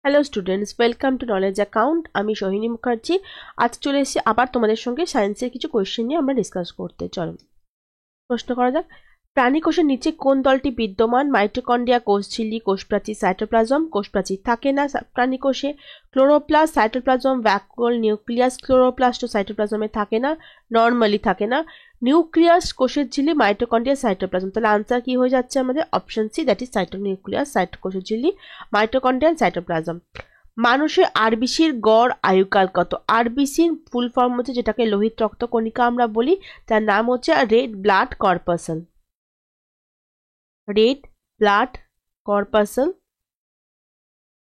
Hello students, welcome to knowledge account. আমি সোহিনী মুখার্জি। আজ চলে এসেছি আবার তোমাদের সঙ্গে সায়েন্সের কিছু কোয়েশ্চেন নিয়ে আমরা ডিসকাস করতে। চলো প্রশ্ন করা যাক। প্রাণী কোষের নিচে কোন দলটি বিদ্যমান? Mitochondria, কোষঝিল্লি, কোষপ্রাচীর, cytoplasm. কোষপ্রাচীর থাকে না প্রাণী কোষে। Chloroplast, cytoplasm, vacuole, nucleus. Chloroplast ও সাইটোপ্লাজমে থাকে না, নর্মালি থাকে না। নিউক্লিয়াস, কোষের ঝিল্লি, মাইটোকন্ড্রিয়া, সাইটোপ্লাজম। তাহলে আনসার কি হয়ে যাচ্ছে আমাদের? অপশন সি, দ্যাট ইজ সাইটোনিউক্লিয়াস, কোষের ঝিল্লি, মাইটোকন্ড্রিয়া, সাইটোপ্লাজম। মানুষের আরবিসির গড় আয়ুকাল কত? আরবিসির ফুল ফর্ম হচ্ছে, যেটাকে লোহিত রক্তকণিকা আমরা বলি, তার নাম হচ্ছে red blood corpuscle. Red blood corpuscle.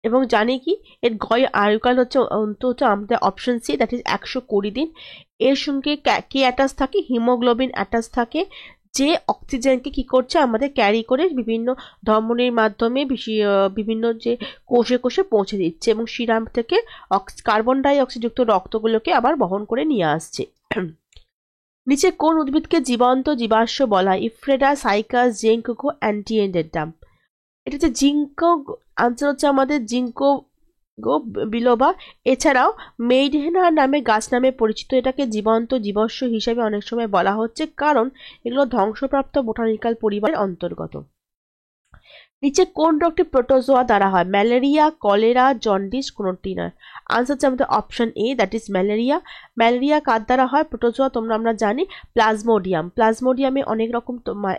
এবং জানি কি এর গড় আয়ুকাল হচ্ছে অন্তত আমাদের অপশন সি, দ্যাট ইজ 120 দিন। এর সঙ্গে কি অ্যাটাচ থাকে? হিমোগ্লোবিন অ্যাটাচ থাকে, যে অক্সিজেনকে কি করছে আমাদের ক্যারি করে বিভিন্ন ধমনির মাধ্যমে বিভিন্ন যে কোষে কোষে পৌঁছে দিচ্ছে, এবং শিরাম থেকে কার্বন ডাই অক্সাইডযুক্ত রক্তগুলোকে আবার বহন করে নিয়ে আসছে। নিচে কোন উদ্ভিদকে জীবন্ত জীবাশ্ম বলা? ইফ্রেডা, সাইকাস, জিঙ্কগো, অ্যান্টিয়েন্ডেডাম। এটা হচ্ছে জিঙ্কো। আনসার হচ্ছে আমাদের জিঙ্কো গো বিলোবা। এছাড়াও মেইডহেনা নামে গাছ নামে পরিচিত এটাকে জীবন্ত জীবাশ্ম হিসেবে অনেক সময় বলা হচ্ছে, কারণ এগুলো ধ্বংসপ্রাপ্ত বোটানিক্যাল পরিবারের অন্তর্গত। নিচে কোন রোগটি প্রোটোজোয়া দ্বারা হয়? ম্যালেরিয়া, কলেরা, জন্ডিস, কোনটি নয়। আনসার হচ্ছে আমাদের option A, that is malaria. Malaria কার দ্বারা হয়? প্রোটোজোয়া আমরা জানি প্লাজমোডিয়াম। প্লাজমোডিয়ামে অনেক রকম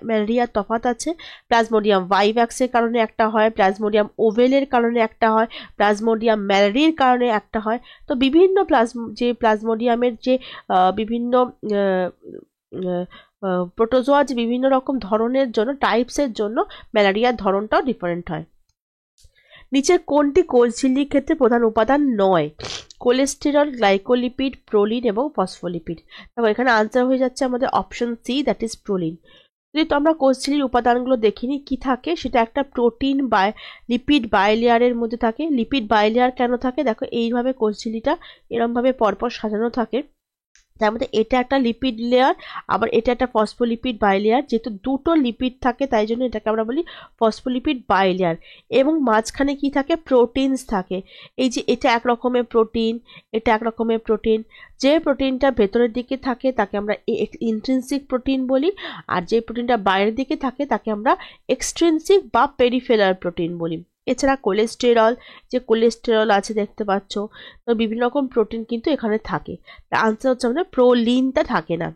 ম্যালেরিয়ার তফাৎ আছে। প্লাজমোডিয়াম ভাইভ্যাক্সের কারণে একটা হয়, প্লাজমোডিয়াম ওভেলের কারণে একটা হয়, প্লাজমোডিয়াম ম্যালারির কারণে একটা হয়। তো বিভিন্ন প্লাজমোডিয়ামের যে বিভিন্ন প্রোটোজোয়া যে বিভিন্ন রকম ধরনের জন্য, টাইপসের জন্য ম্যালেরিয়ার ধরনটাও ডিফারেন্ট হয়। নিচের কোনটি কোষঝিল্লির ক্ষেত্রে প্রধান উপাদান নয়? কোলেস্টেরল, গ্লাইকোলিপিড, প্রোলিন এবং ফসফোলিপিড। দেখো এখানে আনসার হয়ে যাচ্ছে আমাদের option C, that is proline. যদি তো আমরা কোষঝিল্লির উপাদানগুলো দেখিনি কি থাকে, সেটা একটা প্রোটিন বা লিপিড বাইলেয়ারের মধ্যে থাকে। লিপিড বাইলেয়ার কেন থাকে? দেখো এইভাবে কোষঝিল্লিটা এরমভাবে পরপর সাজানো থাকে, তার মধ্যে এটা একটা লিপিড লেয়ার, আবার এটা একটা ফসফোলিপিড বাইলেয়ার। যেহেতু দুটো লিপিড থাকে তাই জন্য এটাকে আমরা বলি ফসফোলিপিড বাইলেয়ার। এবং মাঝখানে কি থাকে? প্রোটিনস থাকে। এই যে এটা এক রকমের প্রোটিন, এটা এক রকমের প্রোটিন। যে প্রোটিনটা ভেতরের দিকে থাকে তাকে আমরা ইন্ট্রিনসিক প্রোটিন বলি, আর যে প্রোটিনটা বাইরের দিকে থাকে তাকে আমরা এক্সট্রিনসিক বা পেরিফেরাল প্রোটিন বলি। এছাড়া কোলেস্টেরল আছে দেখতে পাচ্ছ। তো বিভিন্ন রকম প্রোটিন কিন্তু এখানে থাকে। আনসার হচ্ছে আমাদের প্রোলিনটা থাকে না।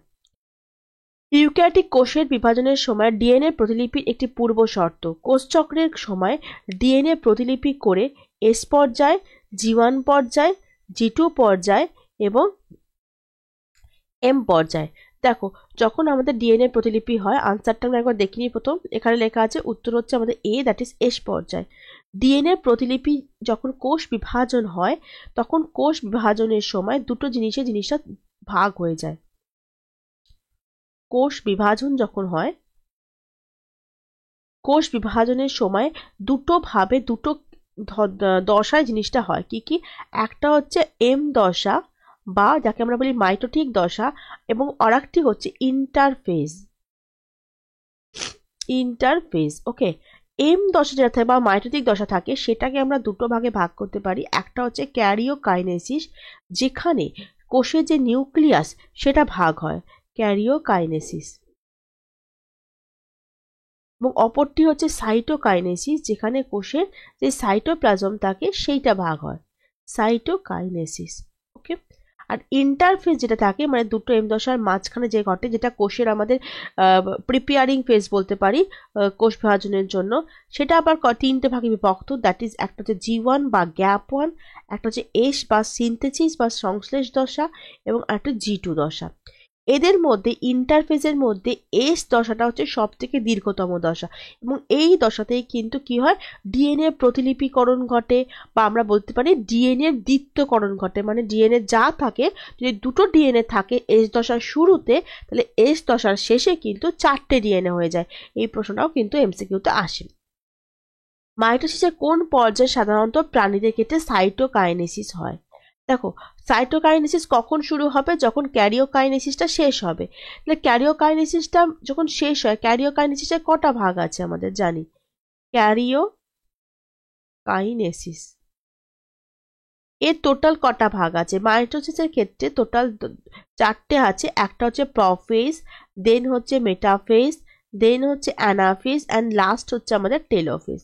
ইউক্যারিওটিক কোষের বিভাজনের সময় ডিএনএ প্রতিলিপির একটি পূর্ব শর্ত। কোষচক্রের সময় ডিএনএ প্রতিলিপি করে এস পর্যায়, জি1 পর্যায়, জি2 পর্যায় এবং এম পর্যায়। দেখো যখন আমাদের ডিএনএ প্রতিলিপি হয়, আনসারটা আমরা একবার দেখিনি। প্রথম এখানে লেখা আছে উত্তর হচ্ছে আমাদের এ, দ্যাট ইজ এস পর্যায়। ডিএনএ প্রতিলিপি যখন কোষ বিভাজন হয়, তখন কোষ বিভাজনের সময় দুটো জিনিসটা ভাগ হয়ে যায়। কোষ বিভাজন যখন হয়, কোষ বিভাজনের সময় দুটো ভাবে দুটো দশায় জিনিসটা হয়। কি কি? একটা হচ্ছে এম দশা, বা যাকে আমরা বলি মাইটোটিক দশা, এবং আরেকটি হচ্ছে ইন্টারফেজ। ওকে, এম দশা যেটা থাকে বা মাইটোটিক দশা থাকে, সেটাকে আমরা দুটো ভাগে ভাগ করতে পারি। একটা হচ্ছে ক্যারিওকাইনেসিস, যেখানে কোষের যে নিউক্লিয়াস সেটা ভাগ হয়, ক্যারিওকাইনেসিস। এবং অপরটি হচ্ছে সাইটোকাইনেসিস, যেখানে কোষের যে সাইটোপ্লাজম থাকে সেইটা ভাগ হয়, সাইটোকাইনেসিস। ওকে। আর ইন্টারফেজ যেটা থাকে, মানে দুটো এম দশার মাঝখানে যে ঘটে, যেটা কোষের আমাদের প্রিপেয়ারিং ফেজ বলতে পারি কোষ বিভাজনের জন্য, সেটা আবার তিনটে ভাগে বিভক্ত। দ্যাট ইজ একটা হচ্ছে জি1 বা গ্যাপ ওয়ান, একটা হচ্ছে এস বা সিনথেসিস বা সংশ্লেষ দশা, এবং একটা জি2 দশা। এদের মধ্যে ইন্টারফেজের মধ্যে এস দশাটা হচ্ছে সব থেকে দীর্ঘতম দশা, এবং এই দশাতেই কিন্তু কি হয়? ডিএনএ প্রতিলিপিকরণ ঘটে, বা আমরা বলতে পারি ডিএনএ দ্বিত্বকরণ ঘটে। মানে ডিএনএ যা থাকে, যদি দুটো ডিএনএ থাকে এস দশার শুরুতে, তাহলে এস দশার শেষে কিন্তু 4টে ডিএনএ হয়ে যায়। এই প্রশ্নটাও কিন্তু এমসিকিউতে আসে। মাইটোসিসের কোন পর্যায়ে সাধারণত প্রাণীদের ক্ষেত্রে সাইটোকাইনেসিস হয়? দেখো সাইটোকাইনেসিস কখন শুরু হবে? যখন ক্যারিওকাইনেসিসটা শেষ হবে। তাহলে ক্যারিওকাইনেসিসটা যখন শেষ হয়, ক্যারিওকাইনেসিসের কটা ভাগ আছে আমাদের জানি? ক্যারিওকাইনেসিস এর টোটাল কটা ভাগ আছে? মাইটোসিসের ক্ষেত্রে টোটাল 4টে আছে। একটা হচ্ছে প্রোফেজ, দেন হচ্ছে মেটাফেজ, দেন হচ্ছে অ্যানাফেজ অ্যান্ড লাস্ট হচ্ছে আমাদের টেলোফেজ।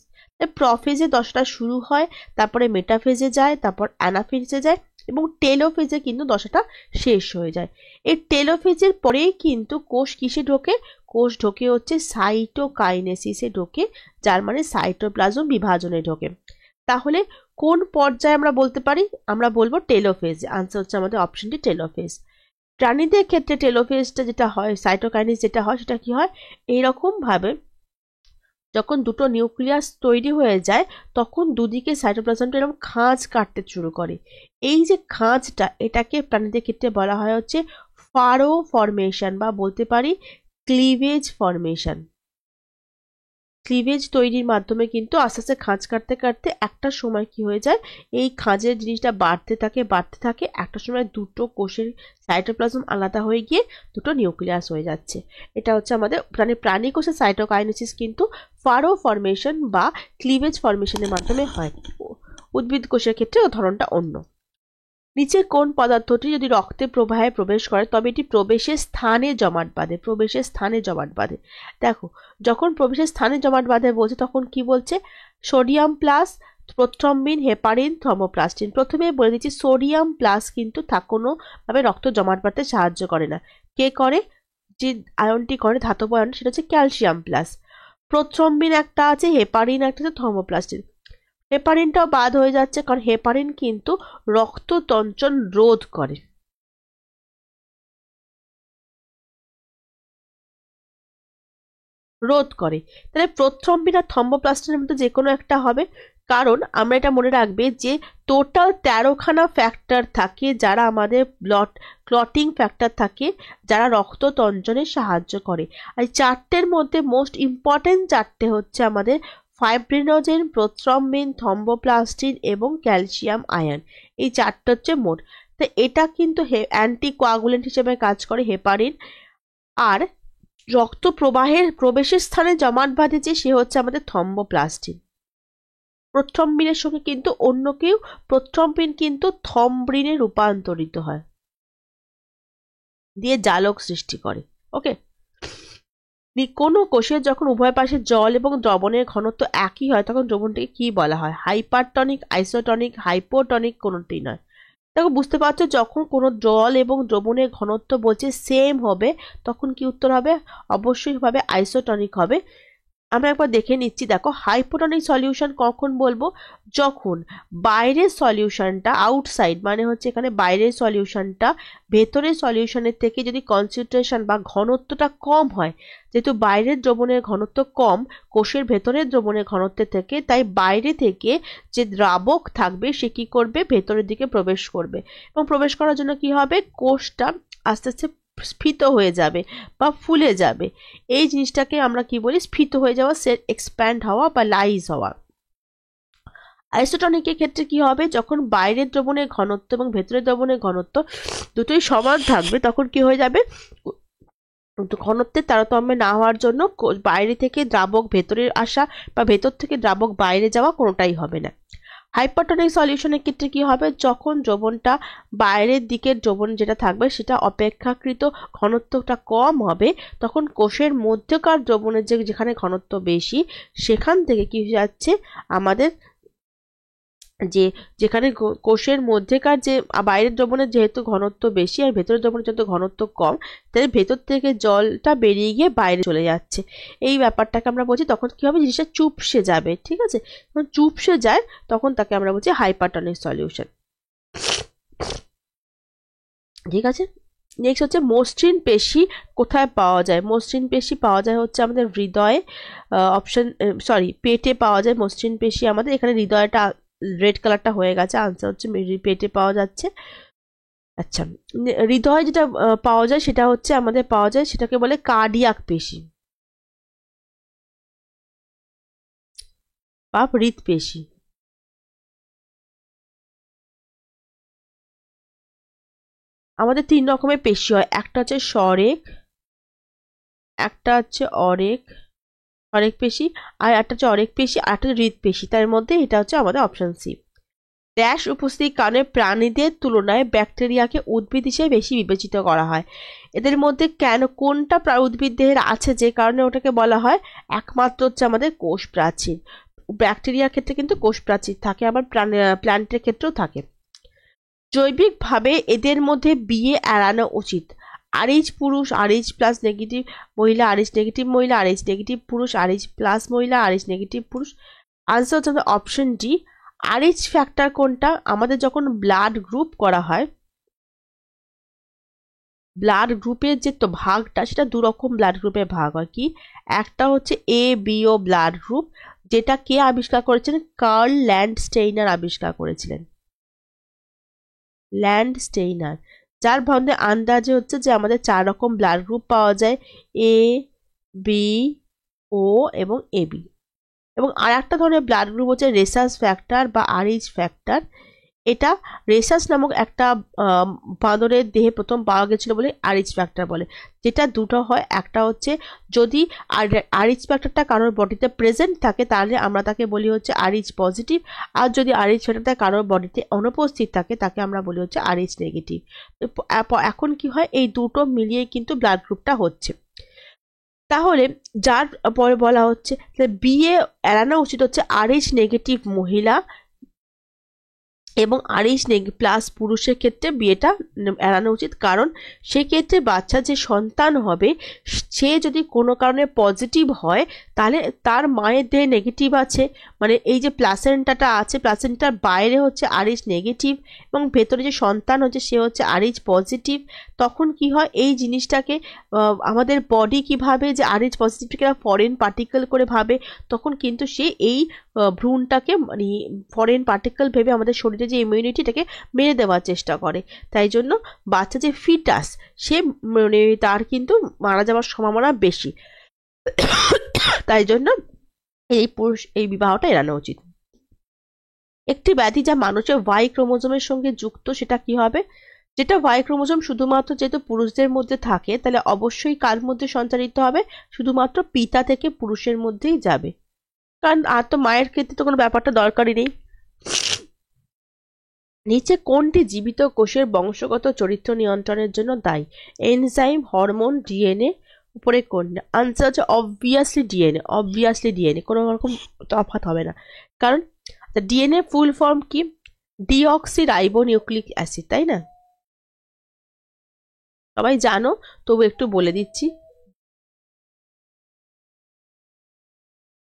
প্রোফেজে 10টা শুরু হয়, তারপরে মেটাফেজে যায়, তারপর অ্যানাফেজে যায় এবং টেলোফেজে কিন্তু 10টা শেষ হয়ে যায়। এই টেলোফেজের পরেই কিন্তু কোষ কিসে ঢোকে? কোষ ঢোকে হচ্ছে সাইটোকাইনেসিসে ঢোকে, যার মানে সাইটোপ্লাজম বিভাজনে ঢোকে। তাহলে কোন পর্যায়ে আমরা বলতে পারি? আমরা বলবো টেলোফেজ। আনসার হচ্ছে আমাদের অপশনটি টেলোফেজ। প্রাণীদের ক্ষেত্রে টেলোফেজটা যেটা হয়, সাইটোকাইনেস যেটা হয়, সেটা কি হয়? এইরকম ভাবে যখন দুটো নিউক্লিয়াস তৈরি হয়ে যায় তখন দুদিকে সাইটোপ্লাজমটা এরকম খাঁজ কাটতে শুরু করে। এই যে খাঁজটা, এটাকে প্রাণীদের ক্ষেত্রে বলা হয় হচ্ছে ফারো ফরমেশন বা বলতে পারি ক্লিভেজ ফরমেশন। ক্লিভেজ তৈরির মাধ্যমে কিন্তু আস্তে আস্তে খাঁজ কাটতে কাটতে একটা সময় কি হয়ে যায়, এই খাঁজের জিনিসটা বাড়তে থাকে, একটা সময় দুটো কোষের সাইটোপ্লাজম আলাদা হয়ে গিয়ে দুটো নিউক্লিয়াস হয়ে যাচ্ছে। এটা হচ্ছে আমাদের প্রাণী কোষের সাইটোকাইনেসিস কিন্তু ফারো ফরমেশন বা ক্লিভেজ ফরমেশনের মাধ্যমে হয়। উদ্ভিদ কোষের ক্ষেত্রে ধরনটা অন্য। নিচে কোন পদার্থটি যদি রক্তে প্রবাহে প্রবেশ করে তবে এটি প্রবেশের স্থানে জমাট বাঁধে? প্রবেশের স্থানে জমাট বাঁধে। দেখো, যখন প্রবেশের স্থানে জমাট বাঁধে বলছে তখন কি বলছে? Sodium plus, prothrombin, heparin, thromboplastin. প্রথমে বলে দিচ্ছি সোডিয়াম প্লাস কিন্তু কোনো ভাবে রক্ত জমাট বাঁধতে সাহায্য করে না। কে করে? যে আয়নটি করে, ধাতব আয়ন, সেটা হচ্ছে ক্যালসিয়াম প্লাস। প্রথ্রম্বিন একটা আছে, হেপারিন একটা আছে, থ্রম্বোপ্লাস্টিন। হেপারিনটাও বাদ হয়ে যাচ্ছে কারণ হেপারিন কিন্তু রক্ততঞ্চন রোধ করে। তাহলে প্রথ্রম্বিন আর থ্রম্বোপ্লাস্টিনের মধ্যে যে কোনো একটা হবে। কারণ আমরা এটা মনে রাখবে যে টোটাল 13খানা ফ্যাক্টর থাকে যারা আমাদের ক্লটিং ফ্যাক্টর থাকে, যারা রক্ততঞ্চনে সাহায্য করে। আর 4টের মধ্যে মোস্ট ইম্পর্টেন্ট 4টে হচ্ছে আমাদের ফাইব্রিনোজেন, প্রথ্রম্বিন, থ্রম্বোপ্লাস্টিন এবং ক্যালসিয়াম আয়ন। এই 4টে হচ্ছে মোট। তো এটা কিন্তু অ্যান্টিকোয়াগুলেন্ট হিসেবে কাজ করে হেপারিন। আর রক্ত প্রবাহের প্রবেশের স্থানে জমাট বাঁধে যে, সে হচ্ছে আমাদের থ্রম্বোপ্লাস্টিন। প্রথ্রম্বিনের সঙ্গে কিন্তু অন্য কেউ, প্রথ্রম্বিন কিন্তু থ্রম্বিনে রূপান্তরিত হয়, দিয়ে জালক সৃষ্টি করে। ওকে, কোনো কোষের যখন উভয় পাশে জল এবং দ্রবণের ঘনত্ব একই হয় তখন দ্রবণটিকে কি বলা হয়? হাইপারটনিক, আইসোটনিক, হাইপোটনিক, কোনোটি নয়। দেখো, বুঝতে পারছো, যখন কোনো জল এবং দ্রবণের ঘনত্ব বলছে সেম হবে তখন কি উত্তর হবে? অবশ্যই হবে আইসোটনিক হবে। আমরা একবার দেখে নিচ্ছি। দেখো, হাইপোটনিক সলিউশন কখন বলবো? যখন বাইরের সলিউশনটা, আউটসাইড মানে হচ্ছে এখানে বাইরের সলিউশনটা ভেতরের সলিউশনের থেকে যদি কনসেন্ট্রেশন বা ঘনত্বটা কম হয়। যেহেতু বাইরের দ্রবণের ঘনত্ব কম কোষের ভেতরের দ্রবণের ঘনত্বের থেকে, তাই বাইরে থেকে যে দ্রাবক থাকবে সে কি করবে? ভেতরের দিকে প্রবেশ করবে। এবং প্রবেশ করার জন্য কি হবে? কোষটা আস্তে আস্তে স্ফীত হয়ে যাবে বা ফুলে যাবে। এই জিনিসটাকে আমরা কি বলি? স্ফীত হয়ে যাওয়া, সেল এক্সপ্যান্ড হওয়া বা লাইজ হওয়া। আইসোটনিকের ক্ষেত্রে কি হবে? যখন বাইরের দ্রবণের ঘনত্ব এবং ভেতরের দ্রবণের ঘনত্ব দুটোই সমান থাকবে তখন কি হয়ে যাবে? ঘনত্বের তারতম্য না হওয়ার জন্য বাইরে থেকে দ্রাবক ভেতরে আসা বা ভেতর থেকে দ্রাবক বাইরে যাওয়া কোনোটাই হবে না। হাইপারটনিক সলিউশনের ক্ষেত্রে কি হবে? যখন দ্রবণটা বাইরের দিকের দ্রবণ যেটা থাকবে সেটা অপেক্ষাকৃত ঘনত্বটা কম হবে তখন কোষের মধ্যকার দ্রবণের যেখানে ঘনত্ব বেশি সেখান থেকে কি যাচ্ছে আমাদের যেখানে কোষের মধ্যেকার যে বাইরের দ্রবণের যেহেতু ঘনত্ব বেশি আর ভেতরের দ্রবণের যেহেতু ঘনত্ব কম, তাই ভেতর থেকে জলটা বেরিয়ে গিয়ে বাইরে চলে যাচ্ছে। এই ব্যাপারটাকে আমরা বলছি তখন কি হবে? জিনিসটা চুপসে যাবে। ঠিক আছে, যখন চুপসে যায় তখন তাকে আমরা বলছি হাইপারটনিক সলিউশন। ঠিক আছে, নেক্সট হচ্ছে মসৃণ পেশি কোথায় পাওয়া যায়? মসৃণ পেশি পাওয়া যায় হচ্ছে আমাদের হৃদয়ে, পেটে পাওয়া যায় মসৃণ পেশি আমাদের। এখানে হৃদয়টা রেড কালারটা হয়ে গেছে, আনসার হচ্ছে পেটে পাওয়া যাচ্ছে। আচ্ছা, হৃদয় যেটা পাওয়া যায় সেটা হচ্ছে আমাদের পাওয়া যায়, সেটাকে বলে কার্ডিয়াক পেশি বা হৃদপেশি। আমাদের 3 রকমের পেশি হয়, একটা হচ্ছে সরেক, একটা হচ্ছে অরেক পেশি, আর একটা হচ্ছে অরেক পেশি, আর একটা হচ্ছে হৃদপেশি। তার মধ্যে এটা হচ্ছে আমাদের অপশন সি। ড্যাশ উপস্থিতির কারণে প্রাণীদের তুলনায় ব্যাকটেরিয়াকে উদ্ভিদ হিসেবে বেশি বিবেচিত করা হয়। এদের মধ্যে কোনটা উদ্ভিদ দেহের আছে যে কারণে ওটাকে বলা হয় একমাত্র হচ্ছে আমাদের কোষ প্রাচীর। ব্যাকটেরিয়ার ক্ষেত্রে কিন্তু কোষ প্রাচীর থাকে, আবার প্ল্যান্টের ক্ষেত্রেও থাকে। জৈবিকভাবে এদের মধ্যে বিয়ে এড়ানো উচিত। RH পুরুষ, RH প্লাস নেগেটিভ মহিলা, RH নেগেটিভ মহিলা, RH নেগেটিভ পুরুষ, RH প্লাস মহিলা, RH নেগেটিভ পুরুষ। আনসার হচ্ছে অপশন ডি। RH ফ্যাক্টর কোনটা? আমাদের যখন ব্লাড গ্রুপ করা হয়, ব্লাড গ্রুপের যে তো ভাগটা, সেটা দু রকম ব্লাড গ্রুপে ভাগ হয়। কি? একটা হচ্ছে ABO ব্লাড গ্রুপ, যেটা কে আবিষ্কার করেছিলেন? কার্ল ল্যান্ডস্টেইনার আবিষ্কার করেছিলেন। ল্যান্ডস্টেইনার, যার মধ্যে আন্দাজে হচ্ছে যে আমাদের 4 রকম ব্লাড গ্রুপ পাওয়া যায়, A, B, O এবং AB। এবং আর একটা ধরনের ব্লাড গ্রুপ হচ্ছে রেসাস ফ্যাক্টর বা RH ফ্যাক্টর। এটা রেসাস নামক একটা বাঁদরের দেহে প্রথম পাওয়া গেছিল বলে RH ফ্যাক্টর বলে। যেটা দুটো হয়, একটা হচ্ছে যদি RH ফ্যাক্টরটা কারোর বডিতে প্রেজেন্ট থাকে তাহলে আমরা তাকে বলি হচ্ছে RH পজিটিভ, আর যদি RH ফ্যাক্টরটা কারোর বডিতে অনুপস্থিত থাকে তাকে আমরা বলি হচ্ছে RH নেগেটিভ। এখন কি হয়, এই দুটো মিলিয়ে কিন্তু ব্লাড গ্রুপটা হচ্ছে। তাহলে যার পরে বলা হচ্ছে বিয়ে এড়ানো উচিত হচ্ছে RH নেগেটিভ মহিলা এবং RH প্লাস পুরুষের ক্ষেত্রে বিয়েটা এড়ানো উচিত, কারণ সেক্ষেত্রে বাচ্চা যে সন্তান হবে সে যদি কোনো কারণে পজিটিভ হয় তাহলে তার মায়ের দেহে নেগেটিভ আছে, মানে এই যে প্লাসেন্টাটা আছে, প্লাসেন্টার বাইরে হচ্ছে RH নেগেটিভ এবং ভেতরে যে সন্তান হচ্ছে সে হচ্ছে RH পজিটিভ। তখন কি হয়, এই জিনিসটাকে আমাদের বডি কিভাবে যে RH পজিটিভকে ফরেন পার্টিকেল করে ভাবে, তখন কিন্তু সে এই ভ্রূণটাকে মানে ফরেন পার্টিকেল ভেবে আমাদের শরীরে যে ইমিউনিটিটাকে মেরে দেওয়ার চেষ্টা করে। তাই জন্য বাচ্চা যে ফিটাস সে মানে তার কিন্তু মারা যাওয়ার সম্ভাবনা বেশি। তাই জন্য এই বিবাহটা এড়ানো উচিত। একটি ব্যাধি যা মানুষের Y ক্রোমোজোমের সঙ্গে যুক্ত, সেটা কি হবে? যেটা Y ক্রোমোজোম শুধুমাত্র যেহেতু পুরুষদের মধ্যে থাকে, তাহলে অবশ্যই কার মধ্যে সঞ্চারিত হবে? শুধুমাত্র পিতা থেকে পুরুষের মধ্যেই যাবে, কারণ আর তো মায়ের ক্ষেত্রে তো কোনো ব্যাপারটা দরকারই নেই। নিচে কোনটি জীবিত কোষের বংশগত চরিত্র নিয়ন্ত্রণের জন্য দায়ী? Enzyme, hormone, DNA? উপরে কোনটা? আনসার হচ্ছে অবভিয়াসলি ডিএনএ। অবভিয়াসলি ডিএনএ, কোনো রকম তফাৎ হবে না, কারণ ডিএনএ ফুল ফর্ম কি? ডিঅক্সি রাইবো নিউক্লিক অ্যাসিড, তাই না? সবাই জানো, তবু একটু বলে দিচ্ছি।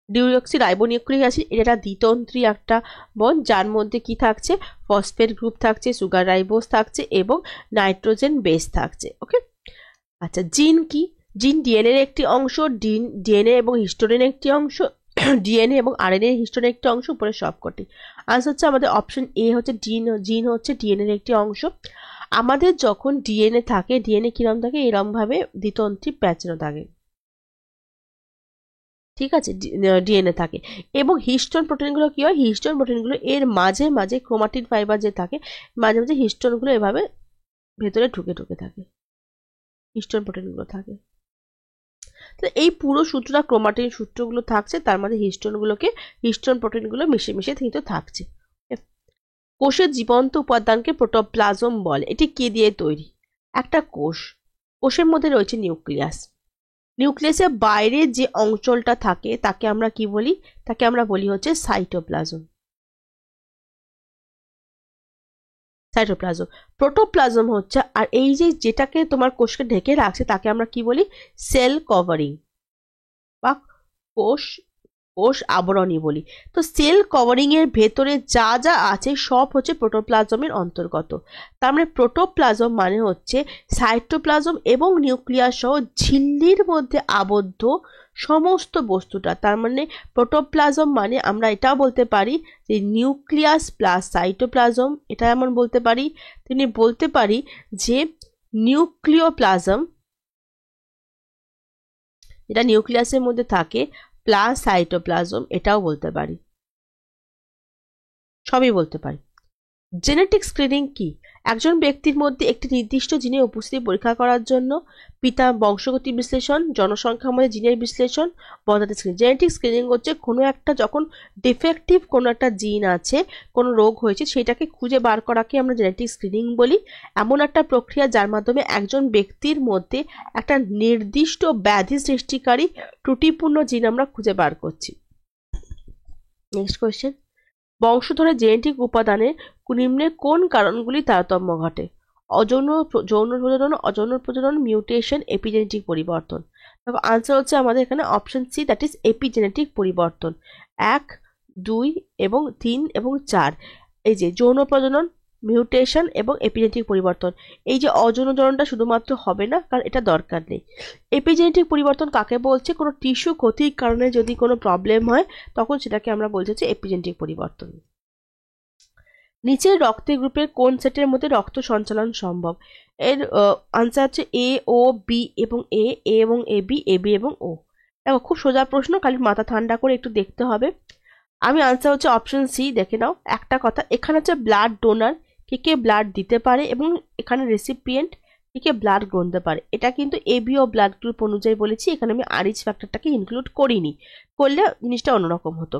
ডিঅক্সি রাইবোনিউক্লিক অ্যাসিড এটা দ্বিতন্ত্রী একটা বন্ড, যার মধ্যে কি থাকছে? ফসফেট গ্রুপ থাকছে, সুগার রাইবোজ থাকছে এবং নাইট্রোজেন বেস থাকছে। ওকে, আচ্ছা জিন কি? জিন ডিএনএর একটি অংশ, ডিএনএ এবং হিস্টোনের একটি অংশ, ডিএনএ এবং আরএনএ হিস্টোনের একটি অংশ, উপরে সবকটি। আনসার হচ্ছে আমাদের অপশন এ হচ্ছে জিন হচ্ছে ডিএনএর একটি অংশ। আমাদের যখন ডিএনএ থাকে, ডিএনএ কিরম থাকে? এরম ভাবে দ্বিতন্ত্রী প্যাঁচানো থাকে, ঠিক আছে, ডিএনএ থাকে। এবং হিস্টোন প্রোটিনগুলো কি হয়? হিস্টোন প্রোটিনগুলো এর মাঝে মাঝে ক্রোমাটিন ফাইবার যে থাকে, মাঝে মাঝে হিস্টোনগুলো এভাবে ভেতরে ঢুকে ঢুকে থাকে, হিস্টোন প্রোটিনগুলো থাকে। তো এই পুরো সূত্রটা ক্রোমাটিন সূত্রগুলো থাকছে, তার মধ্যে হিস্টোন প্রোটিনগুলো মিশে মিশে কিন্তু থাকছে। কোষের জীবন্ত উপাদানকে প্রোটোপ্লাজম বলে। এটি কি দিয়ে তৈরি? একটা কোষের মধ্যে রয়েছে নিউক্লিয়াস। নিউক্লিয়াসের বাইরে যে অঞ্চলটা থাকে তাকে আমরা কি বলি? তাকে আমরা বলি হচ্ছে সাইটোপ্লাজম। প্রোটোপ্লাজম হচ্ছে, আর এই যে যেটাকে তোমার কোষকে ঢেকে রাখছে তাকে আমরা কি বলি? সেল কভারিং বা কোষ আবরণী বলি। তো সেল কভারিং এর ভেতরে যা যা আছে সব হচ্ছে প্রোটোপ্লাজমের অন্তর্গত। তার মানে প্রোটোপ্লাজম মানে হচ্ছে সাইটোপ্লাজম এবং নিউক্লিয়াস সহ ঝিল্লির মধ্যে আবদ্ধ সমস্ত বস্তুটা। তার মানে প্রোটোপ্লাজম মানে আমরা এটাও বলতে পারি যে নিউক্লিয়াস প্লাস সাইটোপ্লাজম, এটা এমন বলতে পারি। তিনি বলতে পারি যে নিউক্লিওপ্লাজম, এটা নিউক্লিয়াসের মধ্যে থাকে, প্লাস সাইটোপ্লাজম, এটাও বলতে পারি, সবই বলতে পারি। জেনেটিক স্ক্রিনিং কি? একজন ব্যক্তির মধ্যে একটি নির্দিষ্ট জিনের উপস্থিতি পরীক্ষা করার জন্য পিতা বংশগতি বিশ্লেষণ, জনসংখ্যার মধ্যে জিনের বিশ্লেষণ, বন্ধাত্ম স্ক্রিনিং। জেনেটিক স্ক্রিনিং হচ্ছে কোনো একটা যখন ডিফেক্টিভ কোনো একটা জিন আছে, কোনো রোগ হয়েছে, সেটাকে খুঁজে বার করাকে আমরা জেনেটিক স্ক্রিনিং বলি। এমন একটা প্রক্রিয়া যার মাধ্যমে একজন ব্যক্তির মধ্যে একটা নির্দিষ্ট ব্যাধি সৃষ্টিকারী ত্রুটিপূর্ণ জিন আমরা খুঁজে বার করছি। নেক্সট কোয়েশ্চেন, বংশধরে জেনেটিক উপাদানে নিম্নে কোন কারণগুলি তারতম্য ঘটে? যৌন প্রজনন, অযৌন প্রজনন, মিউটেশন, এপিজেনেটিক পরিবর্তন। দেখো আনসার হচ্ছে আমাদের এখানে option C, that is epigenetic পরিবর্তন। 1, 2 এবং 3 এবং 4, এই যে যৌন প্রজনন, মিউটেশন এবং এপিজেনেটিক পরিবর্তন। এই যে অযৌন জননটা শুধুমাত্র হবে না, কারণ এটা দরকার নেই। এপিজেনেটিক পরিবর্তন কাকে বলছে? কোনো টিস্যু ক্ষতির কারণে যদি কোনো প্রবলেম হয় তখন সেটাকে আমরা বলছি যে এপিজেনেটিক পরিবর্তন। নিচের রক্তের গ্রুপের কোন সেটের মধ্যে রক্ত সঞ্চালন সম্ভব? এর আনসার হচ্ছে এ, ও, বি এবং এ এবং এ বি এবং ও। দেখো খুব সোজা প্রশ্ন, খালি মাথা ঠান্ডা করে একটু দেখতে হবে। আমি আনসার হচ্ছে অপশন সি, দেখে নাও। একটা কথা, এখানে হচ্ছে ব্লাড ডোনার, কে কে ব্লাড দিতে পারে, এবং এখানে রেসিপিয়েন্ট কে কে ব্লাড গ্রহণ করতে পারে। এটা কিন্তু এবি ও ব্লাড গ্রুপ অনুযায়ী বলেছি, এখানে আমি আরএইচ ফ্যাক্টরটাকে ইনক্লুড করিনি, করলে জিনিসটা অন্যরকম হতো।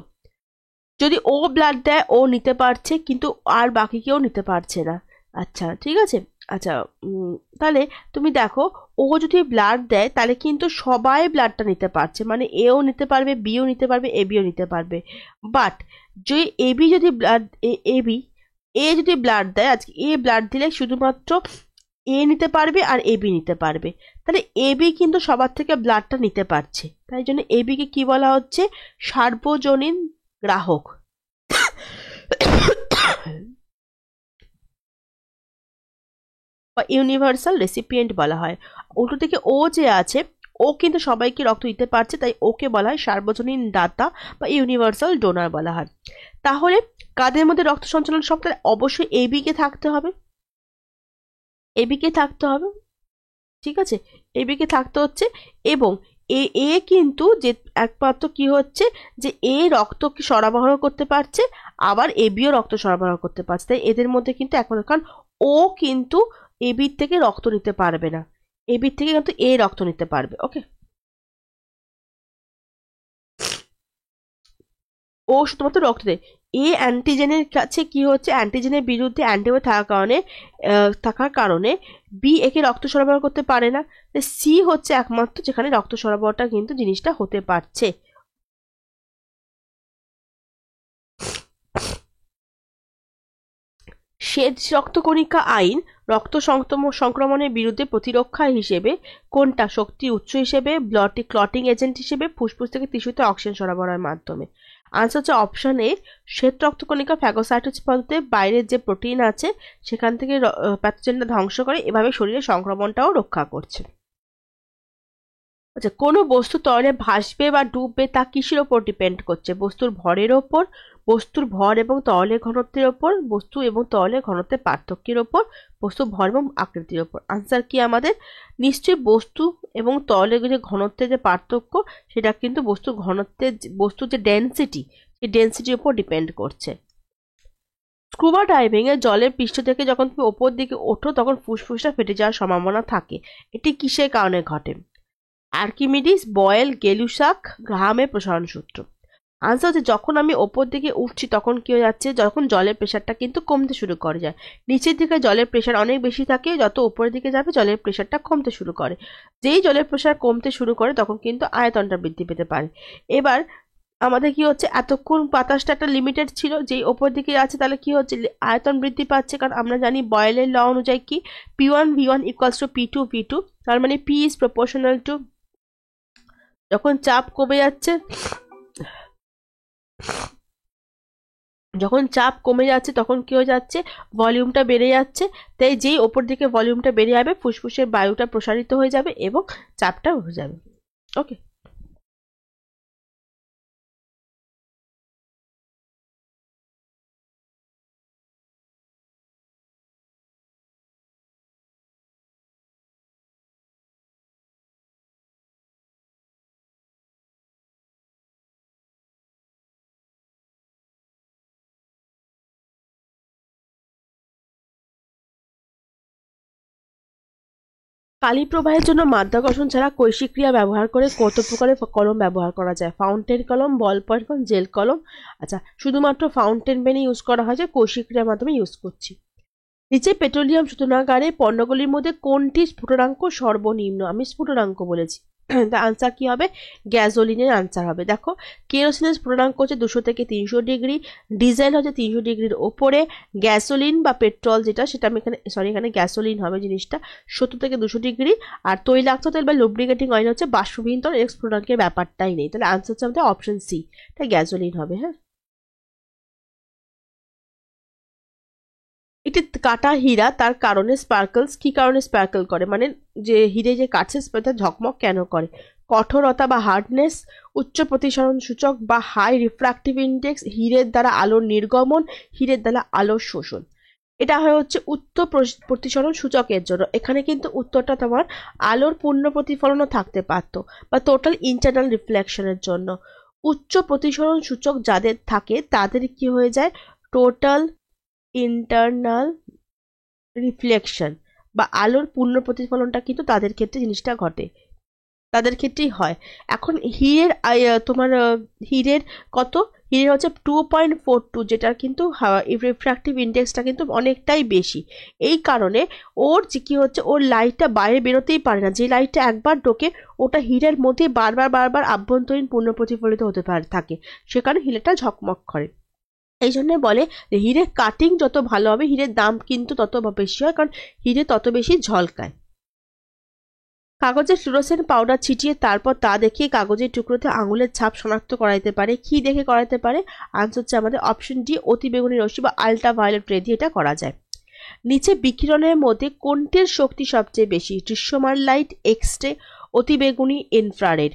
যদি ও ব্লাড দেয়, ও নিতে পারছে, কিন্তু আর বাকি কেউ নিতে পারছে না। আচ্ছা ঠিক আছে। আচ্ছা তাহলে তুমি দেখো, ও যদি ব্লাড দেয় তাহলে কিন্তু সবাই ব্লাডটা নিতে পারছে, মানে এও নিতে পারবে, বিও নিতে পারবে, এবিও নিতে পারবে। বাট যে এবি যদি ব্লাড, এবি এ যদি ব্লাড দেয়, আজকে এ ব্লাড দিলে শুধুমাত্র এ নিতে পারবে আর এবি নিতে পারবে। তাহলে এবি কিন্তু সবার থেকে ব্লাডটা নিতে পারছে, তাই জন্য এবি কে কি বলা হচ্ছে? সার্বজনীন গ্রাহক বা ইউনিভার্সাল রেসিপিয়েন্ট বলা হয়। উল্টো দিকে ও যে আছে, ও কিন্তু সবাইকে রক্ত দিতে পারছে, তাই ওকে বলা হয় সার্বজনীন দাতা বা ইউনিভার্সাল ডোনার বলা হয়। তাহলে কাদের মধ্যে রক্ত সঞ্চালন সব? তাহলে অবশ্যই এবি কে থাকতে হবে, এবি কে থাকতে হবে, ঠিক আছে, এবি কে থাকতে হচ্ছে। এবং এ এ কিন্তু যে একমাত্র কি হচ্ছে, যে এ রক্তকে সরবরাহ করতে পারছে, আবার এবিও রক্ত সরবরাহ করতে পারছে, তাই এদের মধ্যে কিন্তু এখন, কারণ ও কিন্তু এবির থেকে রক্ত নিতে পারবে না, এবির থেকে কিন্তু এ রক্ত নিতে পারবে। ওকে, ও শুধুমাত্র রক্ত দেয়। এ অ্যান্টিজেনের কাছে কি হচ্ছে, অ্যান্টিজেনের বিরুদ্ধে অ্যান্টিবডি থাকার কারণে বি একে রক্ত সরবরাহ করতে পারে না। সি হচ্ছে একমাত্র যেখানে রক্ত সরবরাহটা কিন্তু জিনিসটা হতে পারছে। শ্বেত রক্তকণিকা আইন রক্ত সংক্রমণের বিরুদ্ধে প্রতিরক্ষা হিসেবে কোনটা শক্তি উৎস হিসেবে, ক্লটিং এজেন্ট হিসেবে, ফুসফুস থেকে টিস্যুতে অক্সিজেন সরবরাহের মাধ্যমে? আনসার হচ্ছে অপশন এ, শ্বেত রক্তকণিকা ফ্যাগোসাইটোসিস পদ্ধতিতে বাইরের যে প্রোটিন আছে সেখান থেকে প্যাথোজেনটা ধ্বংস করে, এভাবে শরীরে সংক্রমণটাও রক্ষা করছে। আচ্ছা, কোনো বস্তু তরলে ভাসবে বা ডুববে তা কিসের ওপর ডিপেন্ড করছে? বস্তুর ভরের ওপর, বস্তুর ভর এবং তরলের ঘনত্বের ওপর, বস্তু এবং তরলের ঘনত্বের পার্থক্যের ওপর, বস্তু ভর এবং আকৃতির ওপর। আনসার কি আমাদের? নিশ্চয়ই বস্তু এবং তরলের যে ঘনত্বের যে পার্থক্য, সেটা কিন্তু বস্তুর ঘনত্বের, বস্তুর যে ডেন্সিটি, সেই ডেন্সিটির উপর ডিপেন্ড করছে। স্কুবা ডাইভিং এ জলের পৃষ্ঠ থেকে যখন তুমি ওপর দিকে ওঠো তখন ফুসফুসটা ফেটে যাওয়ার সম্ভাবনা থাকে, এটি কিসের কারণে ঘটে? আর্কিমিডিস, বয়েল, গেলুসাক, গ্রাহামের প্রসারণ সূত্র। আনসার হচ্ছে যখন আমি ওপর দিকে উঠছি তখন কি হয়ে যাচ্ছে, যখন জলের প্রেশারটা কিন্তু কমতে শুরু করে যায়। নিচের দিকে জলের প্রেশার অনেক বেশি থাকে, যত উপরের দিকে যাবে জলের প্রেশারটা কমতে শুরু করে। যেই জলের প্রেশার কমতে শুরু করে তখন কিন্তু আয়তনটা বৃদ্ধি পেতে পারে। এবার আমাদের কি হচ্ছে, এতক্ষণ বাতাসটা একটা লিমিটেড ছিল, যেই ওপর দিকে আছে তাহলে কি হচ্ছে, আয়তন বৃদ্ধি পাচ্ছে, কারণ আমরা জানি বয়েলের ল অনুযায়ী কি, P1 V1 equals to P2 V2, তার মানে P ইজ প্রপোর্শনাল টু, যখন চাপ কমে যাচ্ছে, যখন চাপ কমে যাচ্ছে তখন কি হয়ে যাচ্ছে, ভলিউমটা বেড়ে যাচ্ছে। তাই যেই ওপর দিকে ভলিউমটা বেড়ে যাবে ফুসফুসের বায়ুটা প্রসারিত হয়ে যাবে এবং চাপটা উঠে যাবে। ওকে। কালি প্রবাহের জন্য মাধ্যাকর্ষণ ছাড়া কৈশিক ক্রিয়া ব্যবহার করে কত প্রকারের কলম ব্যবহার করা যায়? ফাউন্টেন কলম, বল পয়েন্ট কলম, জেল কলম। আচ্ছা, শুধুমাত্র ফাউন্টেন পেনে ইউজ করা হয়, যে কৈশিক ক্রিয়ার মাধ্যমে ইউজ করছি। নিচে পেট্রোলিয়াম শোধনাগারে পণ্যগুলির মধ্যে কোনটি স্ফুটনাঙ্ক সর্বনিম্ন? আমি স্ফুটনাঙ্ক বলেছি, আনসার কি হবে? গ্যাসোলিনের আনসার হবে। দেখো, কেরোসিনের স্ফুটনাঙ্ক হচ্ছে 200 থেকে 300 ডিগ্রি, ডিজেল হচ্ছে 300 ডিগ্রির ওপরে, গ্যাসোলিন বা পেট্রোল যেটা, সেটা আমি এখানে গ্যাসোলিন হবে জিনিসটা, 70 থেকে 200 ডিগ্রি। আর তৈলাক্ত তেল বা লুব্রিকেটিং অয়েল হচ্ছে বাষ্পবিহীন তরল, এর স্ফুটনাঙ্কের ব্যাপারটাই নেই। তাহলে আনসার হচ্ছে আমাদের অপশন সি, এটা গ্যাসোলিন হবে। হ্যাঁ, একটি কাটা হীরা তার কারণে স্পার্কলস, কি কারণে স্পার্কল করে, মানে যে হিরে যে কাটছে সেটা ঝকমক কেন করে? কঠোরতা বা হার্ডনেস, উচ্চ প্রতিসরণ সূচক বা হাই রিফ্রাক্টিভ ইন্ডেক্স, হীরের দ্বারা আলোর নির্গমন, হীরের দ্বারা আলোর শোষণ। এটা হচ্ছে উচ্চ প্রতিসরণ সূচকের জন্য। এখানে কিন্তু উত্তরটা তোমার আলোর পূর্ণ প্রতিফলনও থাকতে পারত, বা টোটাল ইন্টারনাল রিফ্লেকশনের জন্য। উচ্চ প্রতিসরণ সূচক যাদের থাকে তাদের কি হয়ে যায়? টোটাল ইন্টারনাল রিফ্লেকশন বা আলোর পূর্ণ প্রতিফলনটা কিন্তু তাদের ক্ষেত্রে জিনিসটা ঘটে, তাদের ক্ষেত্রেই হয়। এখন হীরের তোমার হীরের কত? হীরের হচ্ছে 2.42, যেটার কিন্তু রিফ্র্যাক্টিভ ইন্ডেক্সটা কিন্তু অনেকটাই বেশি। এই কারণে ওর যে কি হচ্ছে, ওর লাইটটা বাইরে বেরোতেই পারে না, যে লাইটটা একবার ঢোকে ওটা হীরের মধ্যে বারবার আভ্যন্তরীণ পূর্ণ প্রতিফলিত হতে থাকে, সেখানে হীরেটা ঝকমক করে। এই জন্য বলে যে হীরে কাটিং যত ভালো হবে হীরের দাম কিন্তু তত বেশি হয়, কারণ হীরে তত বেশি ঝলকায়। কাগজে ফ্লুরোসেন্ট পাউডার ছিটিয়ে তারপর তা দেখিয়ে কাগজের টুকরোতে আঙুলের ছাপ শনাক্ত করাইতে পারে, কি দেখে করাতে পারে? আনসার হচ্ছে আমাদের অপশন ডি, অতিবেগুনি রশ্মি বা আল্ট্রাভায়োলেট রে দিয়ে এটা করা যায়। নিচে বিকিরণের মধ্যে কোনটির শক্তি সবচেয়ে বেশি? দৃশ্যমান লাইট, এক্স রে, অতিবেগুনি, ইনফ্রারেড।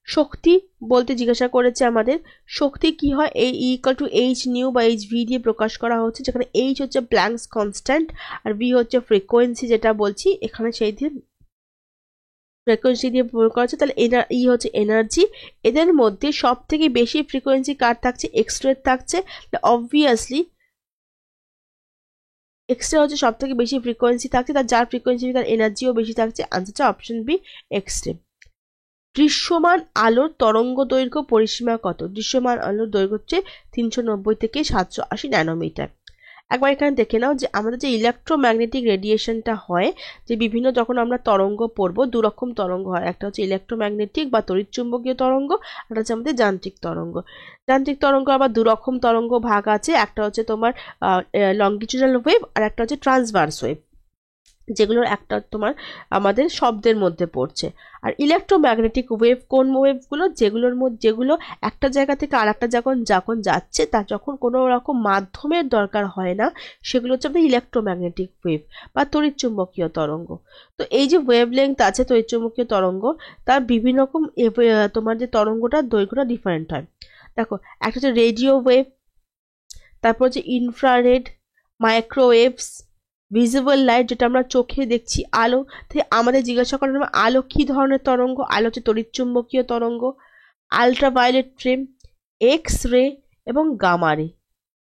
শক্তি বলতে জিজ্ঞাসা করেছে আমাদের, শক্তি কি হয়? এই ইকুয়াল টু এইচ নিউ বা এইচ ভি দিয়ে প্রকাশ করা হচ্ছে, যেখানে এইচ হচ্ছে প্ল্যাঙ্কস কনস্ট্যান্ট আর ভি হচ্ছে ফ্রিকোয়েন্সি, যেটা বলছি এখানে সেই দিয়ে ফ্রিকোয়েন্সি দিয়ে প্রয়োগ করা হচ্ছে। তাহলে ই হচ্ছে এনার্জি। এদের মধ্যে সব থেকে বেশি ফ্রিকোয়েন্সি কার থাকছে? এক্সরে থাকছে। অবভিয়াসলি এক্সরে হচ্ছে সব থেকে বেশি ফ্রিকোয়েন্সি থাকছে, তার যার ফ্রিকোয়েন্সি তার এনার্জিও বেশি থাকছে। আনসারটা অপশন বি, এক্সরে। দৃশ্যমান আলোর তরঙ্গ দৈর্ঘ্য পরিসীমা কত? দৃশ্যমান আলোর দৈর্ঘ্য হচ্ছে 390 থেকে 780 ন্যানোমিটার। একবার এখানে দেখে নাও যে আমাদের যে ইলেকট্রোম্যাগনেটিক রেডিয়েশনটা হয়, যে বিভিন্ন যখন আমরা তরঙ্গ পড়বো, দু রকম তরঙ্গ হয়, একটা হচ্ছে ইলেকট্রোম্যাগনেটিক বা তড়িৎচুম্বকীয় তরঙ্গ, একটা হচ্ছে আমাদের যান্ত্রিক তরঙ্গ। যান্ত্রিক তরঙ্গ আবার দু রকম তরঙ্গ ভাগ আছে, একটা হচ্ছে তোমার লংগিচুডাল ওয়েভ আর একটা হচ্ছে ট্রান্সভার্স ওয়েভ, যেগুলোর একটা তোমার আমাদের শব্দের মধ্যে পড়ছে। আর ইলেকট্রোম্যাগনেটিক ওয়েভ কোন ওয়েভগুলো? যেগুলো একটা জায়গা থেকে আর একটা যখন যাচ্ছে, তার যখন কোনো রকম মাধ্যমের দরকার হয় না, সেগুলো হচ্ছে আমাদের ইলেকট্রোম্যাগনেটিক ওয়েভ বা তড়িৎচুম্বকীয় তরঙ্গ। তো এই যে ওয়েভ লেংথ আছে তড়িৎচুম্বকীয় তরঙ্গ, তার বিভিন্ন রকম তোমার যে তরঙ্গটার দৈর্ঘ্যটা ডিফারেন্ট হয়। দেখো, একটা হচ্ছে রেডিও ওয়েভ, তারপর হচ্ছে ইনফ্রারেড, মাইক্রোওয়েভস, ভিজিবল লাইট যেটা আমরা চোখে দেখছি, আলো। তাই আমাদের জিজ্ঞাসা করেন আলো কি ধরনের তরঙ্গ? আলো হচ্ছে তড়িৎচুম্বকীয় তরঙ্গ। আল্ট্রাভায়োলেট রে, এক্স রে এবং গামা রে।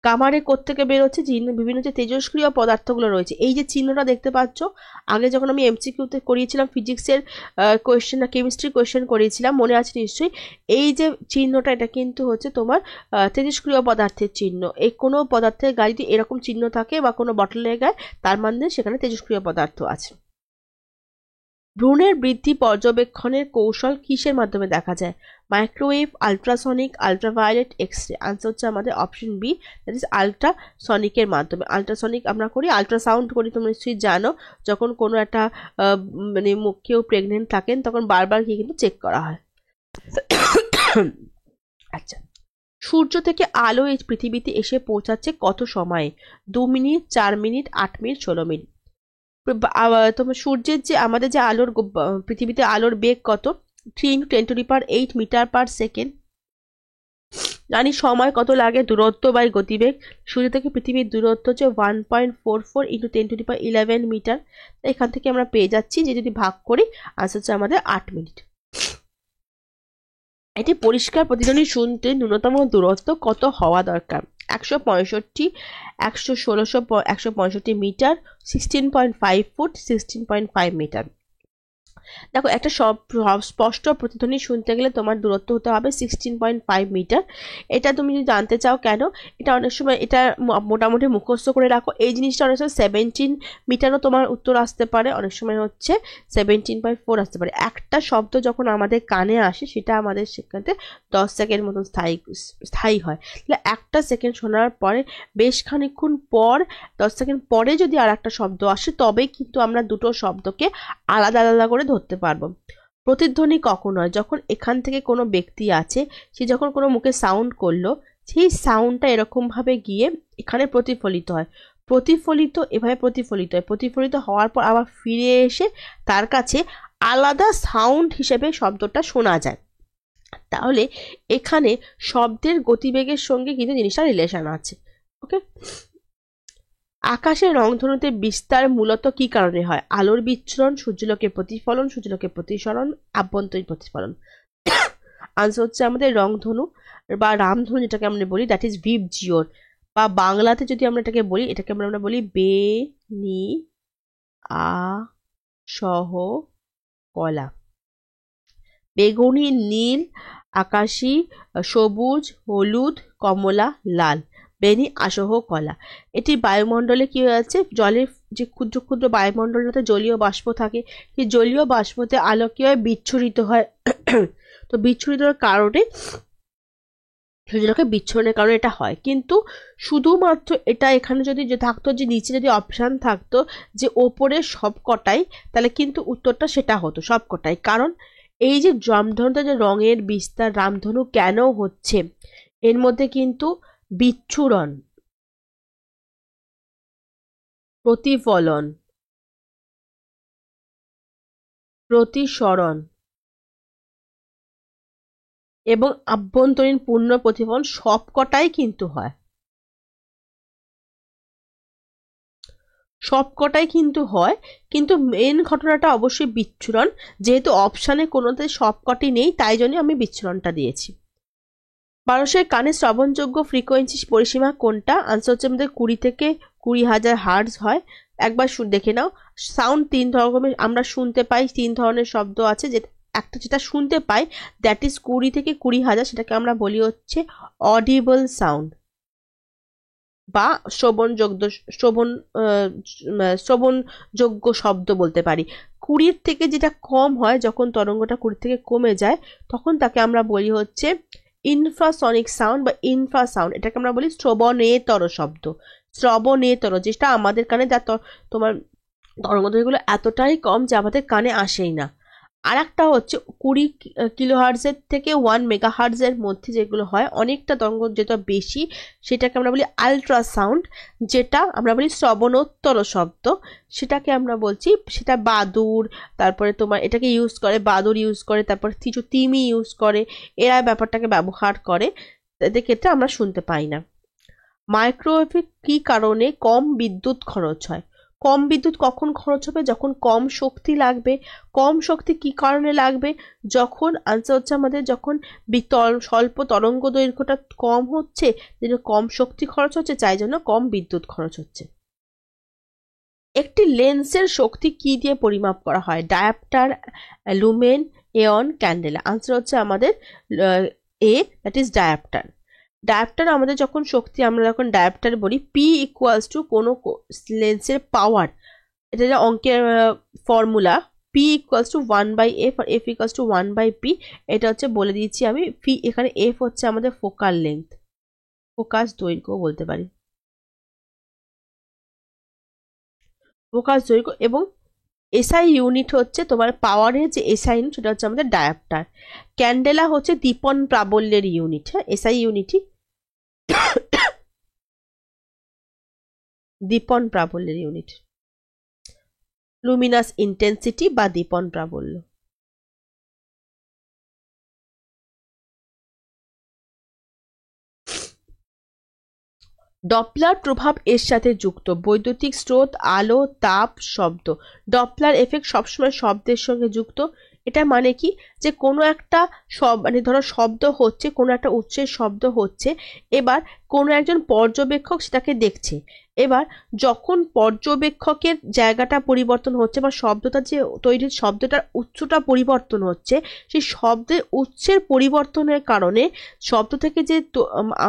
গামা রে কোত্থেকে বেরোচ্ছে? বিভিন্ন যে তেজস্ক্রিয় পদার্থগুলো রয়েছে, এই যে চিহ্নটা দেখতে পাচ্ছ, আগে যখন আমি এমসিকিউতে করিয়েছিলাম ফিজিক্সের কোয়েশ্চেন না কেমিস্ট্রি কোয়েশ্চেন করিয়েছিলাম, মনে আছে নিশ্চয়ই? এই যে চিহ্নটা, এটা কিন্তু হচ্ছে তোমার তেজস্ক্রিয় পদার্থের চিহ্ন। এই কোনো পদার্থের গায়ে যদি এরকম চিহ্ন থাকে বা কোনো বটলের গায়ে, তার মানে সেখানে তেজস্ক্রিয় পদার্থ আছে। ভ্রূণের বৃদ্ধি পর্যবেক্ষণের কৌশল কিসের মাধ্যমে দেখা যায়? Microwave, ultrasonic, ultraviolet, X-ray. Answer হচ্ছে আমাদের অপশন বি, দ্যাট ইজ আল্ট্রাসনিকের মাধ্যমে। আল্ট্রাসনিক আমরা করি, আল্ট্রাসাউন্ড করি, তোমরা নিশ্চয়ই জানো। যখন কোনো একটা মানে কেউ প্রেগনেন্ট থাকেন তখন বারবার গিয়ে কিন্তু চেক করা হয়। আচ্ছা, সূর্য থেকে আলো এই পৃথিবীতে এসে পৌঁছাচ্ছে কত সময়ে? 2 মিনিট, 4 মিনিট, 8 মিনিট, 16 মিনিট। তোমার সূর্যের যে আমাদের যে আলোর পৃথিবীতে আলোর বেগ কত? 3 × 10⁸ মিটার পার সেকেন্ড। জানি সময় কত লাগে? দূরত্ব বাই গতিবেগ। সূর্য থেকে পৃথিবীর দূরত্ব হচ্ছে 1.44 × 10⁻11 মিটার। এখান থেকে আমরা পেয়ে যাচ্ছি যে যদি ভাগ করি, আনসার হচ্ছে আমাদের 8 মিনিট। এটি পরিষ্কার প্রতিধ্বনি শুনতে ন্যূনতম দূরত্ব কত হওয়া দরকার? 165, 165 মিটার, 16.5 ফুট, 16.5 মিটার। দেখো একটা স্পষ্ট প্রতিধ্বনি শুনতে গেলে তোমার দূরত্ব হতে হবে 16.5 মিটার। এটা তুমি যদি জানতে চাও কেন, এটা অনেক সময় এটা মোটামুটি মুখস্থ করে রাখো। এই জিনিসটা অনেক সময় 17 মিটারও তোমার উত্তর আসতে পারে, অনেক সময় হচ্ছে 17.4 আসতে পারে। একটা শব্দ যখন আমাদের কানে আসে সেটা আমাদের সেখানে 10 সেকেন্ড মতো স্থায়ী হয়। তাহলে একটা সেকেন্ড শোনার পরে বেশ খানিকক্ষণ পর 10 সেকেন্ড পরে যদি আর একটা শব্দ আসে তবেই কিন্তু আমরা দুটো শব্দকে আলাদা আলাদা করে ধরতে পারবো। প্রতিধ্বনি কখন হয়? যখন এখান থেকে কোনো ব্যক্তি আছে, সে যখন কোনো মুখে সাউন্ড করলো, সেই সাউন্ডটা এরকম ভাবে গিয়ে এখানে প্রতিফলিত হয়। এভাবে প্রতিফলিত হয়, প্রতিফলিত হওয়ার পর আবার ফিরে এসে তার কাছে আলাদা সাউন্ড হিসেবে শব্দটা শোনা যায়। তাহলে এখানে শব্দের গতিবেগের সঙ্গে কিন্তু জিনিসটা রিলেশন আছে। ওকে, আকাশের রংধনুতে বিস্তার মূলত কি কারণে হয়? আলোর বিচ্ছুরণ, সূর্যলোকের প্রতিফলন, সূর্যলোকের প্রতিসরণ, আভ্যন্তরীণ প্রতিফলন। আনসার হচ্ছে আমাদের রংধনু বা রামধনু যেটাকে আমরা বলি, দ্যাট ইজ ভিভ জিওর, বা বাংলাতে যদি আমরা এটাকে বলি, এটাকে আমরা বলি বে নি আ সহ কলা। বেগুনি, নীল, আকাশি, সবুজ, হলুদ, কমলা, লাল, বেনি আসহ কলা। এটি বায়ুমণ্ডলে কি হয়েছে, জলের যে ক্ষুদ্র ক্ষুদ্র বায়ুমণ্ডলটাতে জলীয় বাষ্প থাকে, সেই জলীয় বাষ্পতে আলো কি হয়, বিচ্ছুরিত হয়। তো বিচ্ছুরিতর কারণে, সূর্যলোকে বিচ্ছুরণের কারণে এটা হয়। কিন্তু শুধুমাত্র এটা এখানে যদি থাকতো যে নিচে যদি অপশান থাকতো যে ওপরে সবকটাই, তাহলে কিন্তু উত্তরটা সেটা হতো সবকটাই। কারণ এই যে রামধনুতে যে রঙের বিস্তার রামধনু কেন হচ্ছে, এর মধ্যে কিন্তু বিচ্ছুরণ, প্রতিফলন, প্রতিসরণ এবং আভ্যন্তরীণ পূর্ণ প্রতিফলন সবকটাই কিন্তু হয়, সবকটাই কিন্তু হয়। কিন্তু মেন ঘটনাটা অবশ্যই বিচ্ছুরণ। যেহেতু অপশানে কোনোতে সবকটি নেই, তাই জন্য আমি বিচ্ছুরণটা দিয়েছি। মানুষের কানে শ্রবণযোগ্য ফ্রিকোয়েন্সি পরিসীমা কোনটা? আনসার হচ্ছে আমাদের 20 থেকে 20,000 হার্জ হয়। একবার দেখে নাও। সাউন্ড 3 রকমের আমরা শুনতে পাই, 3 ধরনের শব্দ আছে। যে একটা যেটা শুনতে পাই দ্যাট ইজ 20 থেকে 20,000, সেটাকে আমরা বলি হচ্ছে অডিবল সাউন্ড বা শ্রবণযোগ্য শব্দ বলতে পারি। 20 থেকে যেটা কম হয়, যখন তরঙ্গটা 20 থেকে কমে যায়, তখন তাকে আমরা বলি হচ্ছে ইনফ্রাসনিক সাউন্ড বা ইনফ্রাসাউন্ড। এটাকে আমরা বলি শ্রবণেতর শব্দ। শ্রবণেতর, যেটা আমাদের কানে তোমার তরঙ্গদৈর্ঘ্যগুলো এতটাই কম যে আমাদের কানে আসেই না। আর একটা হচ্ছে 20 কিলোহার্জের থেকে 1 মেগাহার্জের মধ্যে যেগুলো হয়, অনেকটা তরঙ্গ যেটা বেশি, সেটাকে আমরা বলি আলট্রাসাউন্ড, যেটা আমরা বলি শ্রবণোত্তর শব্দ। সেটাকে আমরা বলছি, সেটা বাদুর, তারপরে তোমার এটাকে ইউজ করে, বাদুর ইউজ করে, তারপর কিছু তিমি ইউজ করে, এরা ব্যাপারটাকে ব্যবহার করে। এদের ক্ষেত্রে আমরা শুনতে পাই না। মাইক্রোওয়েভে কি কারণে কম বিদ্যুৎ খরচ হয়? কম বিদ্যুৎ কখন খরচ হবে? যখন কম শক্তি লাগবে। কম শক্তি কি কারণে লাগবে? যখন আনসার হচ্ছে আমাদের যখন স্বল্প তরঙ্গ দৈর্ঘ্যটা কম হচ্ছে, কম শক্তি খরচ হচ্ছে, যাই জন্য কম বিদ্যুৎ খরচ হচ্ছে। একটি লেন্সের শক্তি কি দিয়ে পরিমাপ করা হয়? ডায়াপ্টার, লুমেন, এয়ন, ক্যান্ডেলা। আনসার হচ্ছে আমাদের A, that is dioptre. Dioptre আমাদের যখন শক্তি, আমরা যখন ডায়াপ্টার বলি, পি ইকুয়ালস টু কোনো লেন্সের পাওয়ার, এটা যে অঙ্কের formula, P equals to 1/f আর এফ ইকুয়ালস টু 1/p। এটা হচ্ছে বলে দিয়েছি আমি। পি এখানে, এফ হচ্ছে আমাদের ফোকাল লেন্থ, ফোকাস দৈর্ঘ্য বলতে পারি, ফোকাস দৈর্ঘ্য। এবং এসআই ইউনিট হচ্ছে তোমার পাওয়ারের যে এসআই ইউনিট, সেটা হচ্ছে আমাদের ডায়াপ্টার। ক্যান্ডেলা হচ্ছে দীপন প্রাবল্যের ইউনিট। হ্যাঁ, এসআই ইউনিটই দীপন প্রাবল্যের ইউনিট, লুমিনাস ইন্টেন্সিটি বা দীপন প্রাবল্য। ডপলার প্রভাব এর সাথে যুক্ত? বৈদ্যুতিক স্রোত, আলো, তাপ, শব্দ। ডপলার এফেক্ট সবসময় শব্দের সঙ্গে যুক্ত। এটা মানে কি, যে কোনো একটা মানে ধরো শব্দ হচ্ছে, কোনো একটা উৎসের শব্দ হচ্ছে, এবার কোনো একজন পর্যবেক্ষক সেটাকে দেখছে। এবার যখন পর্যবেক্ষকের জায়গাটা পরিবর্তন হচ্ছে বা শব্দটা যে তৈরির শব্দটার উৎসটা পরিবর্তন হচ্ছে, সেই শব্দের উৎসের পরিবর্তনের কারণে শব্দ থেকে যে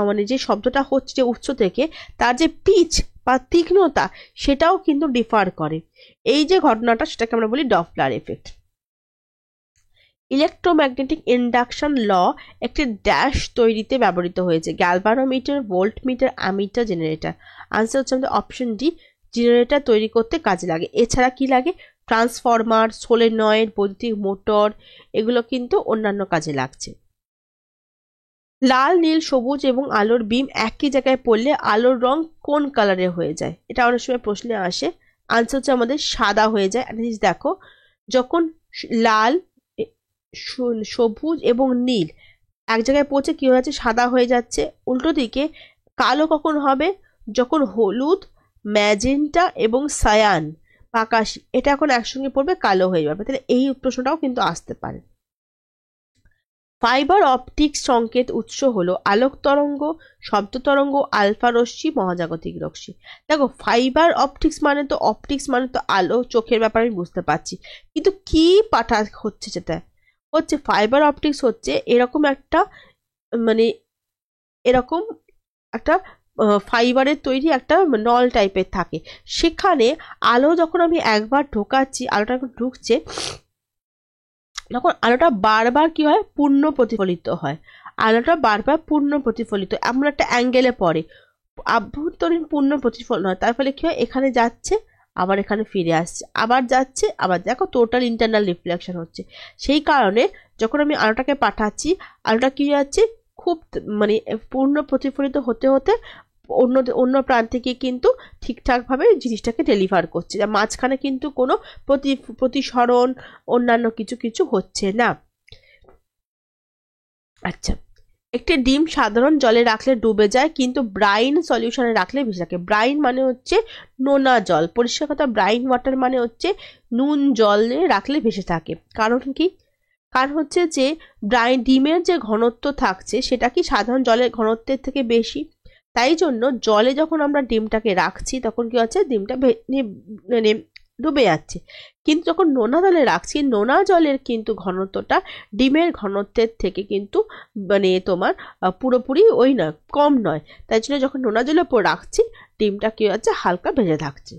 মানে যে শব্দটা হচ্ছে যে উৎস থেকে, তার যে পিচ বা তীক্ষ্ণতা সেটাও কিন্তু ডিফার করে। এই যে ঘটনাটা সেটাকে আমরা বলি ডপলার এফেক্ট। ইলেকট্রোম্যাগনেটিক ইন্ডাকশন ল একটি ড্যাশ তৈরিতে ব্যবহৃত হয়েছে। Galvanometer, voltmeter, ammeter, generator. Answer হচ্ছে আমাদের অপশন ডি, জেনারেটর তৈরি করতে কাজে লাগে। এছাড়া কি লাগে? ট্রান্সফরমার, সোলেনয়েড, বৈদ্যুতিক মোটর, এগুলো কিন্তু অন্যান্য কাজে লাগছে। লাল, নীল, সবুজ এবং আলোর বিম একই জায়গায় পড়লে আলোর রং কোন কালারে হয়ে যায়? এটা অনেক সময় প্রশ্নে আসে। আনসার হচ্ছে আমাদের সাদা হয়ে যায়। দেখো, যখন লাল, সবুজ এবং নীল এক জায়গায় পৌঁছে কি হয়ে যাচ্ছে? সাদা হয়ে যাচ্ছে। উল্টো দিকে কালো কখন হবে? যখন হলুদ, ম্যাজেন্টা এবং সায়ান বা আকাশি এটা এখন একসঙ্গে পড়বে, কালো হয়ে যাবে। তাহলে এই প্রশ্নটাও কিন্তু আসতে পারে। ফাইবার অপটিক্স সংকেত উৎস হলো আলোক তরঙ্গ, শব্দ তরঙ্গ, আলফা রশ্মি, মহাজাগতিক রশ্মি। দেখো, ফাইবার অপটিক্স মানে তো আলো, চোখের ব্যাপারে আমি বুঝতে পারছি, কিন্তু কি পাঠা হচ্ছে সেটা হচ্ছে ফাইবার অপটিক্স হচ্ছে এরকম একটা, মানে এরকম একটা ফাইবারের তৈরি একটা নল টাইপের থাকে, সেখানে আলো যখন আমি একবার ঢোকাচ্ছি, আলোটা যখন ঢুকছে, তখন আলোটা বারবার কি হয়? পূর্ণ প্রতিফলিত হয়। আলোটা বারবার পূর্ণ প্রতিফলিত এমন একটা অ্যাঙ্গেলে পড়ে, আভ্যন্তরীণ পূর্ণ প্রতিফলন হয়। তার ফলে কি হয়? এখানে যাচ্ছে, আবার এখানে ফিরে আসছে, আবার যাচ্ছে, আবার দেখো টোটাল ইন্টারনাল রিফ্লেকশন হচ্ছে। সেই কারণে যখন আমি আলোটাকে পাঠাচ্ছি, আলোটা কি যাচ্ছে? খুব মানে পূর্ণ প্রতিফলিত হতে হতে অন্য অন্য প্রান্তে গিয়ে কিন্তু ঠিকঠাকভাবে জিনিসটাকে ডেলিভার করছে, যা মাঝখানে কিন্তু কোনো প্রতিসরণ অন্যান্য কিছু কিছু হচ্ছে না। আচ্ছা, একটি ডিম সাধারণ জলে রাখলে ডুবে যায়, কিন্তু ব্রাইন সলিউশনে রাখলে ভেসে থাকে। ব্রাইন মানে হচ্ছে নোনা জল, পরিষ্কার কথা ব্রাইন ওয়াটার মানে হচ্ছে নুন জলে রাখলে ভেসে থাকে। কারণ কি? কারণ হচ্ছে যে ডিমের যে ঘনত্ব থাকছে সেটা কি সাধারণ জলের ঘনত্বের থেকে বেশি, তাই জন্য জলে যখন আমরা ডিমটাকে রাখছি তখন কি হচ্ছে? ডিমটা মানে ডুবে যাচ্ছে। কিন্তু যখন নোনা জলে রাখছি, নোনা জলের কিন্তু ঘনত্বটা ডিমের ঘনত্বের থেকে কিন্তু মানে তোমার পুরোপুরি ওই নয়, কম নয়। তাই জন্য যখন নোনা জলের উপর রাখছি, ডিমটা কি হচ্ছে? হালকা ভেজে থাকছে।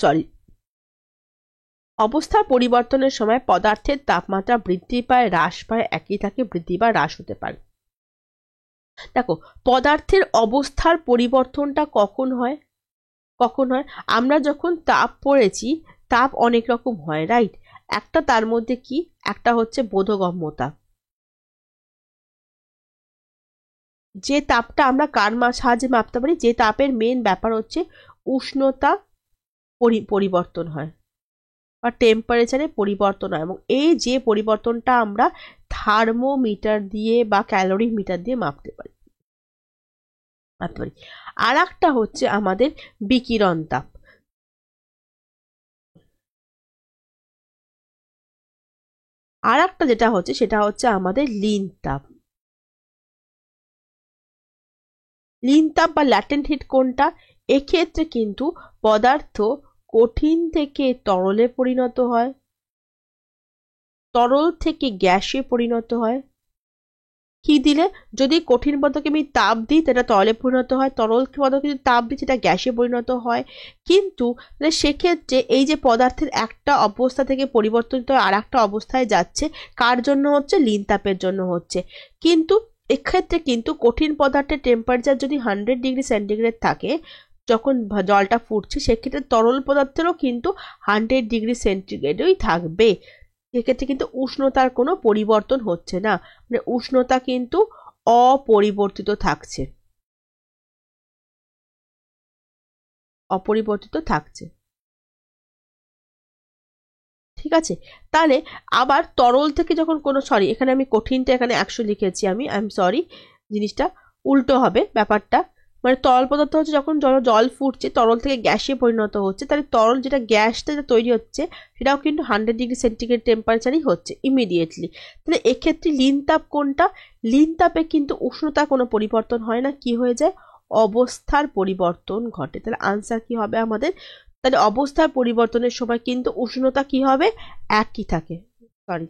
সরি। অবস্থার পরিবর্তনের সময় পদার্থের তাপমাত্রা বৃদ্ধি পায়, হ্রাস পায়, একই থাকে, বৃদ্ধি বা হ্রাস হতে পারে। দেখো, পদার্থের অবস্থার পরিবর্তনটা কখন হয়? আমরা যখন তাপ পড়েছি, তাপ অনেক রকম হয়, রাইট? একটা তার মধ্যে কি, একটা হচ্ছে বোধগম্যতা, যে তাপটা আমরা কার সাহায্যে মাপতে পারি? যে তাপের মেন ব্যাপার হচ্ছে উষ্ণতা পরিবর্তন হয় বা টেম্পারেচারে পরিবর্তন হয়, এবং এই যে পরিবর্তনটা আমরা থার্মোমিটার দিয়ে বা ক্যালোরি মিটার দিয়ে মাপতে পারি। আর একটা হচ্ছে আমাদের বিকিরণ তাপ। আর একটা যেটা হচ্ছে সেটা হচ্ছে আমাদের লিন তাপ। লিন তাপ বা ল্যাটেন্ট হিট কোনটা? এক্ষেত্রে কিন্তু পদার্থ কঠিন থেকে তরলে পরিণত হয়, তরল থেকে গ্যাসে পরিণত হয়। কি দিলে? যদি কঠিন পদার্থকে আমি তাপ দিই সেটা তরলে পরিণত হয়, তরল পদার্থকে যদি তাপ দিই সেটা গ্যাসে পরিণত হয়। কিন্তু সেক্ষেত্রে এই যে পদার্থের একটা অবস্থা থেকে পরিবর্তিত হয়ে আর একটা অবস্থায় যাচ্ছে, কার জন্য হচ্ছে? লিন তাপের জন্য হচ্ছে। কিন্তু এক্ষেত্রে কিন্তু কঠিন পদার্থের টেম্পারেচার যদি 100 ডিগ্রি সেন্টিগ্রেড থাকে, যখন জলটা ফুটছে, সেক্ষেত্রে তরল পদার্থেরও কিন্তু 100 ডিগ্রি সেন্টিগ্রেডই থাকবে। সেক্ষেত্রে কিন্তু উষ্ণতার কোনো পরিবর্তন হচ্ছে না, মানে উষ্ণতা কিন্তু অপরিবর্তিত থাকছে, অপরিবর্তিত থাকছে। ঠিক আছে? তাহলে আবার তরল থেকে যখন কোনো, সরি এখানে আমি কঠিনটা এখানে 100 লিখেছি, আমি আই এম সরি, জিনিসটা উল্টো হবে ব্যাপারটা। মানে তরল পদার্থ হচ্ছে যখন জল ফুটছে তরল থেকে গ্যাসে পরিণত হচ্ছে, তাহলে তরল যেটা গ্যাসটা যেটা তৈরি হচ্ছে সেটাও কিন্তু 100°C টেম্পারেচারই হচ্ছে ইমিডিয়েটলি। তাহলে এক্ষেত্রে লীন তাপ কোনটা? লীন তাপে কিন্তু উষ্ণতা কোনো পরিবর্তন হয় না, কি হয়ে যায়? অবস্থার পরিবর্তন ঘটে। তাহলে আনসার কি হবে আমাদের? তাহলে অবস্থার পরিবর্তনের সময় কিন্তু উষ্ণতা কি হবে? একই থাকে। সরি,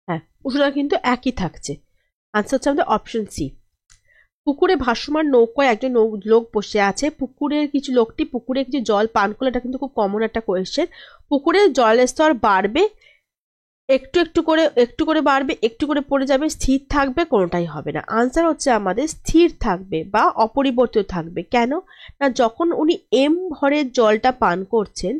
হ্যাঁ, উষ্ণতা কিন্তু একই থাকছে। আনসার হচ্ছে আমাদের অপশন সি। পুকুরে ভাসমান নৌকায় একজন লোক বসে আছে। লোকটি পুকুরে কিছু জল পান করলে, এটা কিন্তু খুব কমন একটা কোয়েশ্চেন। পুকুরে জলের স্তর বাড়বে, একটু করে বাড়বে, একটু করে পড়ে যাবে, স্থির থাকবে, কোনোটাই হবে না। আনসার হচ্ছে আমাদের স্থির থাকবে বা অপরিবর্তিত থাকবে। কেন না, যখন উনি ভরের জলটা পান করছেন,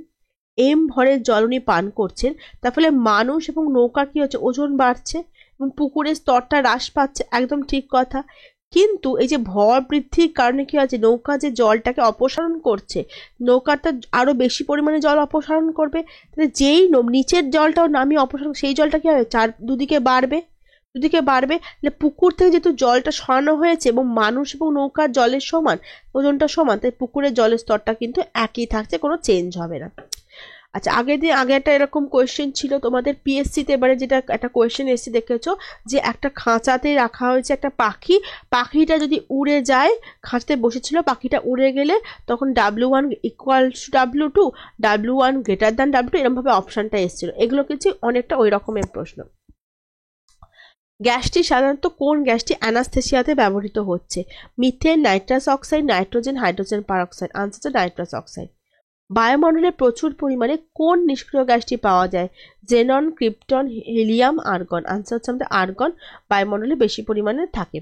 ভরের জল উনি পান করছেন, তার ফলে মানুষ এবং নৌকার কি হচ্ছে? ওজন বাড়ছে এবং পুকুরের স্তরটা হ্রাস পাচ্ছে, একদম ঠিক কথা। কিন্তু এই যে ভর বৃদ্ধির কারণে কি হচ্ছে? নৌকা যে জলটাকে অপসারণ করছে, নৌকাটা আরো বেশি পরিমাণে জল অপসারণ করবে। তাহলে যেই নিচের জলটাও নামিয়ে অপসারণ, সেই জলটা কি হবে? দুদিকে বাড়বে, তাহলে পুকুর থেকে যেহেতু জলটা সরানো হয়েছে এবং মানুষ এবং নৌকার জলের সমান, ওজনটা সমান, তাই পুকুরের জলের স্তরটা কিন্তু একই থাকছে, কোনো চেঞ্জ হবে না। আচ্ছা, আগে একটা এরকম কোয়েশ্চেন ছিল তোমাদের পিএসসিতে, এবারে যেটা একটা কোয়েশ্চেন এসে দেখেছো যে একটা খাঁচাতে রাখা হয়েছে একটা পাখি, পাখিটা যদি উড়ে যায়, খাঁচাতে বসেছিল, পাখিটা উড়ে গেলে তখন W1 equals to W2, W1 greater than W2, এরকম ভাবে অপশনটা এসেছিল। এগুলো কিছু অনেকটা ওই রকমের প্রশ্ন। গ্যাসটি সাধারণত কোন গ্যাসটি অ্যানাস্থেসিয়াতে ব্যবহৃত হচ্ছে? Methane, nitrous oxide, nitrogen, hydrogen peroxide. Answer হচ্ছে নাইট্রাস অক্সাইড। বায়ুমণ্ডলে প্রচুর পরিমাণে কোন নিষ্ক্রিয় গ্যাসটি পাওয়া যায়? Xenon, krypton, helium, argon. Answer হচ্ছে আমাদের আর্গন বায়ুমণ্ডলে বেশি পরিমাণে থাকে।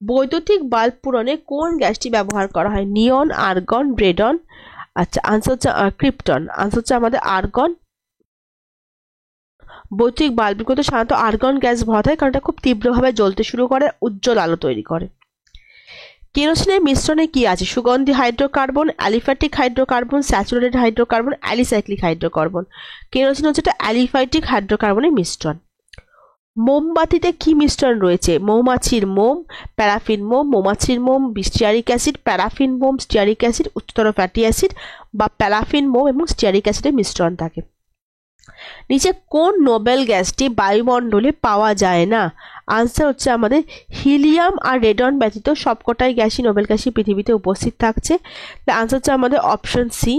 বৈদ্যুতিক বাল্ব পূরণে কোন গ্যাসটি ব্যবহার করা হয়? নিয়ন, আর্গন, ব্রেডন। আচ্ছা, আনসার হচ্ছে ক্রিপ্টন। আনসার হচ্ছে আমাদের আর্গন। বৈদ্যুতিক বাল্বগুলোতে সাধারণত আর্গন গ্যাস ভরা হয়, কারণ এটা খুব তীব্রভাবে জ্বলতে শুরু করে, উজ্জ্বল আলো তৈরি করে। কেরোসিনের মিশ্রণে কি আছে? সুগন্ধি hydrocarbon, aliphatic hydrocarbon, saturated hydrocarbon, alicyclic hydrocarbon. Kerosene হচ্ছে একটা অ্যালিফ্যাটিক হাইড্রোকার্বনের মিশ্রণ। মোমবাতিতে কি মিশ্রণ রয়েছে? মৌমাছির মোম, প্যারাফিন মোম, মৌমাছির মোম, স্টিয়ারিক অ্যাসিড, প্যারাফিন মোম, স্টিয়ারিক অ্যাসিড, উচ্চতর ফ্যাটি অ্যাসিড বা প্যারাফিন মোম এবং স্টিয়ারিক অ্যাসিডের মিশ্রণ থাকে। নিচে কোন নোবেল গ্যাসটি বায়ুমণ্ডলে পাওয়া যায় না? আনসার হচ্ছে আমাদের হিলিয়াম আর রেডন ব্যতীত সবকটাই গ্যাসই, নোবেল গ্যাসই পৃথিবীতে উপস্থিত থাকছে। আনসার হচ্ছে আমাদের অপশন সি।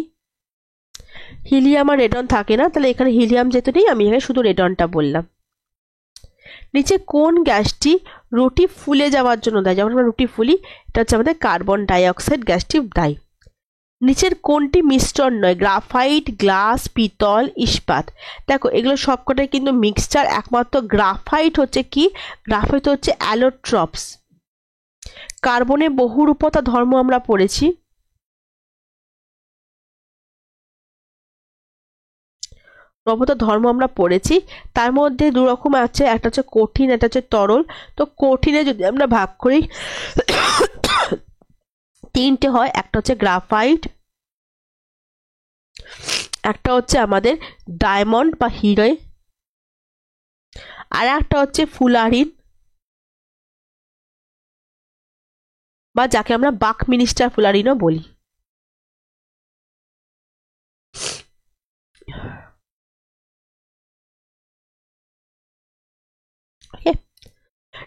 হিলিয়াম আর রেডন থাকে না, তাহলে এখানে হিলিয়াম যেহেতু নেই, আমি এখানে শুধু রেডনটা বললাম। নিচে কোন গ্যাসটি রুটি ফুলে যাওয়ার জন্য দেয়? যখন আমরা রুটি ফুলি, এটা হচ্ছে আমাদের কার্বন ডাইঅক্সাইড গ্যাসটি দায়ী। নিচের কোনটি মিশ্রণ নয়? গ্রাফাইট, গ্লাস, পিতল, ইস্পাত। দেখো এগুলো সবকটাই কিন্তু মিক্সচার, একমাত্র গ্রাফাইট হচ্ছে কি? গ্রাফাইট হচ্ছে অ্যালোট্রপস। কার্বনে বহুরূপতা ধর্ম আমরা পড়েছি। তার মধ্যে দু রকম আছে, একটা হচ্ছে কঠিন, একটা হচ্ছে তরল। তো কঠিনে যদি আমরা ভাগ করি তিনটে হয়, একটা হচ্ছে গ্রাফাইট, একটা হচ্ছে আমাদের ডায়মন্ড বা হিরে, আর একটা হচ্ছে ফুলারিন বা যাকে আমরা বাকমিনিস্টার ফুলারিনও বলি।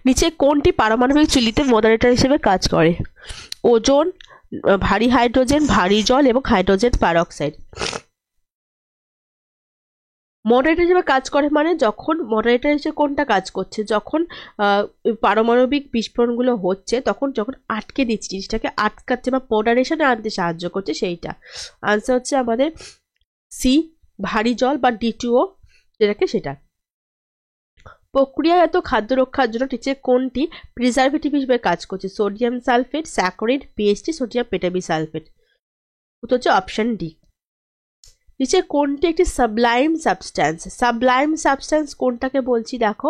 নিচে কোনটি পারমাণবিক চুল্লিতে মডারেটর হিসেবে কাজ করে? ওজোন, ভারী হাইড্রোজেন, ভারী জল এবং হাইড্রোজেন পারঅক্সাইড। মডারেটর হিসেবে কাজ করে মানে যখন মডারেটর হিসেবে কোনটা কাজ করছে? যখন পারমাণবিক বিস্ফোরণগুলো হচ্ছে, যখন আটকে দিচ্ছে, জিনিসটাকে আটকাচ্ছে বা মডারেশনে আনতে সাহায্য করছে, সেইটা। আনসার হচ্ছে আমাদের সি, ভারী জল বা D2O যেটাকে, সেটা। প্রক্রিয়াজাত খাদ্য রক্ষার জন্য নিচের কোনটি প্রিজারভেটিভ হিসেবে কাজ করছে? Sodium sulphate, saccharide, PHT, sodium পেটাবি সালফেট। উত্তর হচ্ছে অপশন ডি। নিচে কোনটি একটি সাবলাইম সাবস্ট্যান্স? সাবলাইম সাবস্ট্যান্স কোনটাকে বলছি দেখো,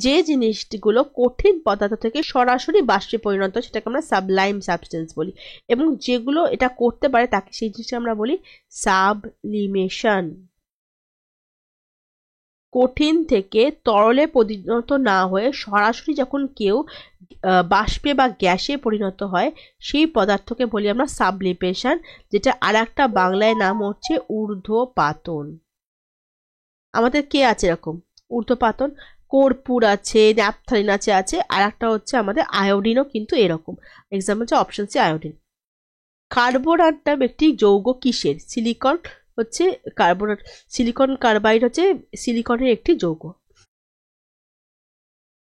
যে জিনিসগুলো কঠিন পদার্থ থেকে সরাসরি বাষ্পে পরিণত সেটাকে আমরা সাবলাইম সাবস্ট্যান্স বলি, এবং যেগুলো এটা করতে পারে তাকে সেই জিনিসটা আমরা বলি সাবলিমেশন। কঠিন থেকে তরলে পরিণত না হয়ে সরাসরি যখন কেউ বাষ্পে বা গ্যাসে পরিণত হয় সেই পদার্থকে বলি আমরা সাবলিমেশন, যেটা আর একটা বাংলায় নাম হচ্ছে ঊর্ধ্বপাতন। আমাদের কে আছে এরকম ঊর্ধ্বপাতন? কর্পূর আছে, ন্যাপথালিন আছে, আর একটা হচ্ছে আমাদের আয়োডিনও কিন্তু এরকম। এক্সাম্পল হচ্ছে অপশন সি আয়োডিন। কার্বোনাট নাম একটি যৌগ কিসের? সিলিকন হচ্ছে কার্বোনাট, সিলিকন কার্বাইড হচ্ছে সিলিকনের একটি যৌগ।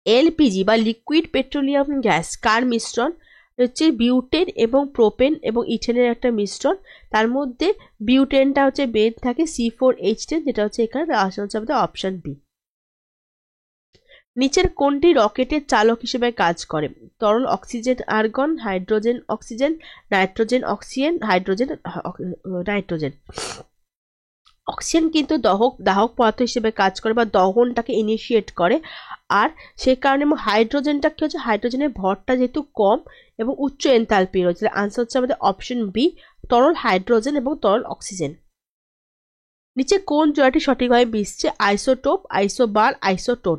এলপিজি বা লিকুইড পেট্রোলিয়াম গ্যাস কার মিশ্রণ? হচ্ছে বিউটেন এবং প্রোপেন এবং ইথেনের একটা মিশ্রণ। তার মধ্যে বিউটেনটা হচ্ছে বেদ থাকে C4H10, যেটা হচ্ছে এখানে আসা হচ্ছে আমাদের অপশন বি। নিচের কোনটি রকেটের চালক হিসেবে কাজ করে? তরল oxygen argon, hydrogen oxygen, nitrogen oxygen, hydrogen nitrogen. Oxygen কিন্তু দাহক পদার্থ হিসেবে কাজ করে বা দহনটাকে ইনিশিয়েট করে, আর সেই কারণে হাইড্রোজেনটা কি হচ্ছে, হাইড্রোজেনের ভরটা যেহেতু কম এবং উচ্চ এনথালপি রয়েছে, আনসার হচ্ছে আমাদের অপশন বি, তরল হাইড্রোজেন এবং তরল অক্সিজেন। নিচে কোন জোড়াটি সঠিকভাবে মিশছে? Isotope, isobar, isotone.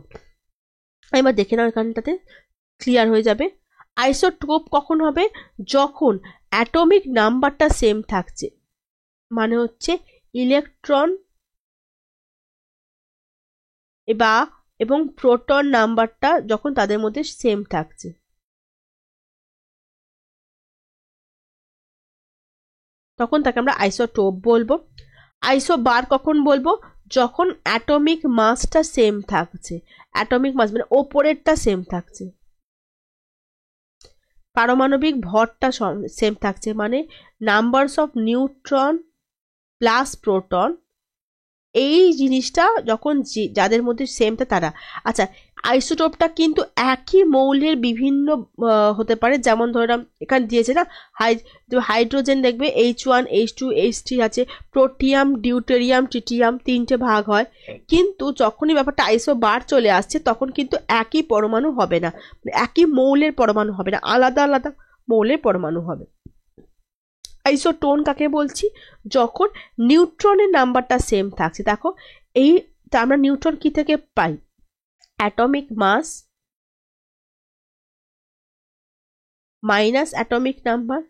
এবার দেখে নাও, এখানটাতে ক্লিয়ার হয়ে যাবে। আইসোটোপ কখন হবে? যখন অ্যাটমিক নাম্বারটা সেম থাকছে, মানে হচ্ছে ইলেকট্রন এবং প্রোটন নাম্বারটা যখন তাদের মধ্যে সেম থাকছে, তখন তাকে আমরা আইসোটোপ বলবো। আইসোবার কখন বলবো? যখন অ্যাটমিক মাসটা সেম থাকছে, অ্যাটমিক মাস মানে ওপরেরটা সেম থাকছে, পারমাণবিক ভরটা সেম থাকছে, মানে numbers of neutron plus proton, এই জিনিসটা যখন যাদের মধ্যে সেমটা তারা। আচ্ছা, আইসোটোপটা কিন্তু একই মৌলের বিভিন্ন হতে পারে, যেমন ধরলাম এখানে দিয়েছে না হাইড্রোজেন, দেখবে H1 H2 H3 আছে, প্রোটিয়াম ডিউটেরিয়াম ট্রিটিয়াম তিনটে ভাগ হয়, কিন্তু যখনই ব্যাপারটা আইসোবার চলে আসছে তখন কিন্তু একই পরমাণু হবে না, মানে একই মৌলের পরমাণু হবে না, আলাদা আলাদা মৌলের পরমাণু হবে। আইসোটোন কাকে বলছি? যখন নিউট্রনের নাম্বারটা সেম থাকছে। দেখো এই আমরা নিউট্রন কি থেকে পাই? Atomic mass minus atomic number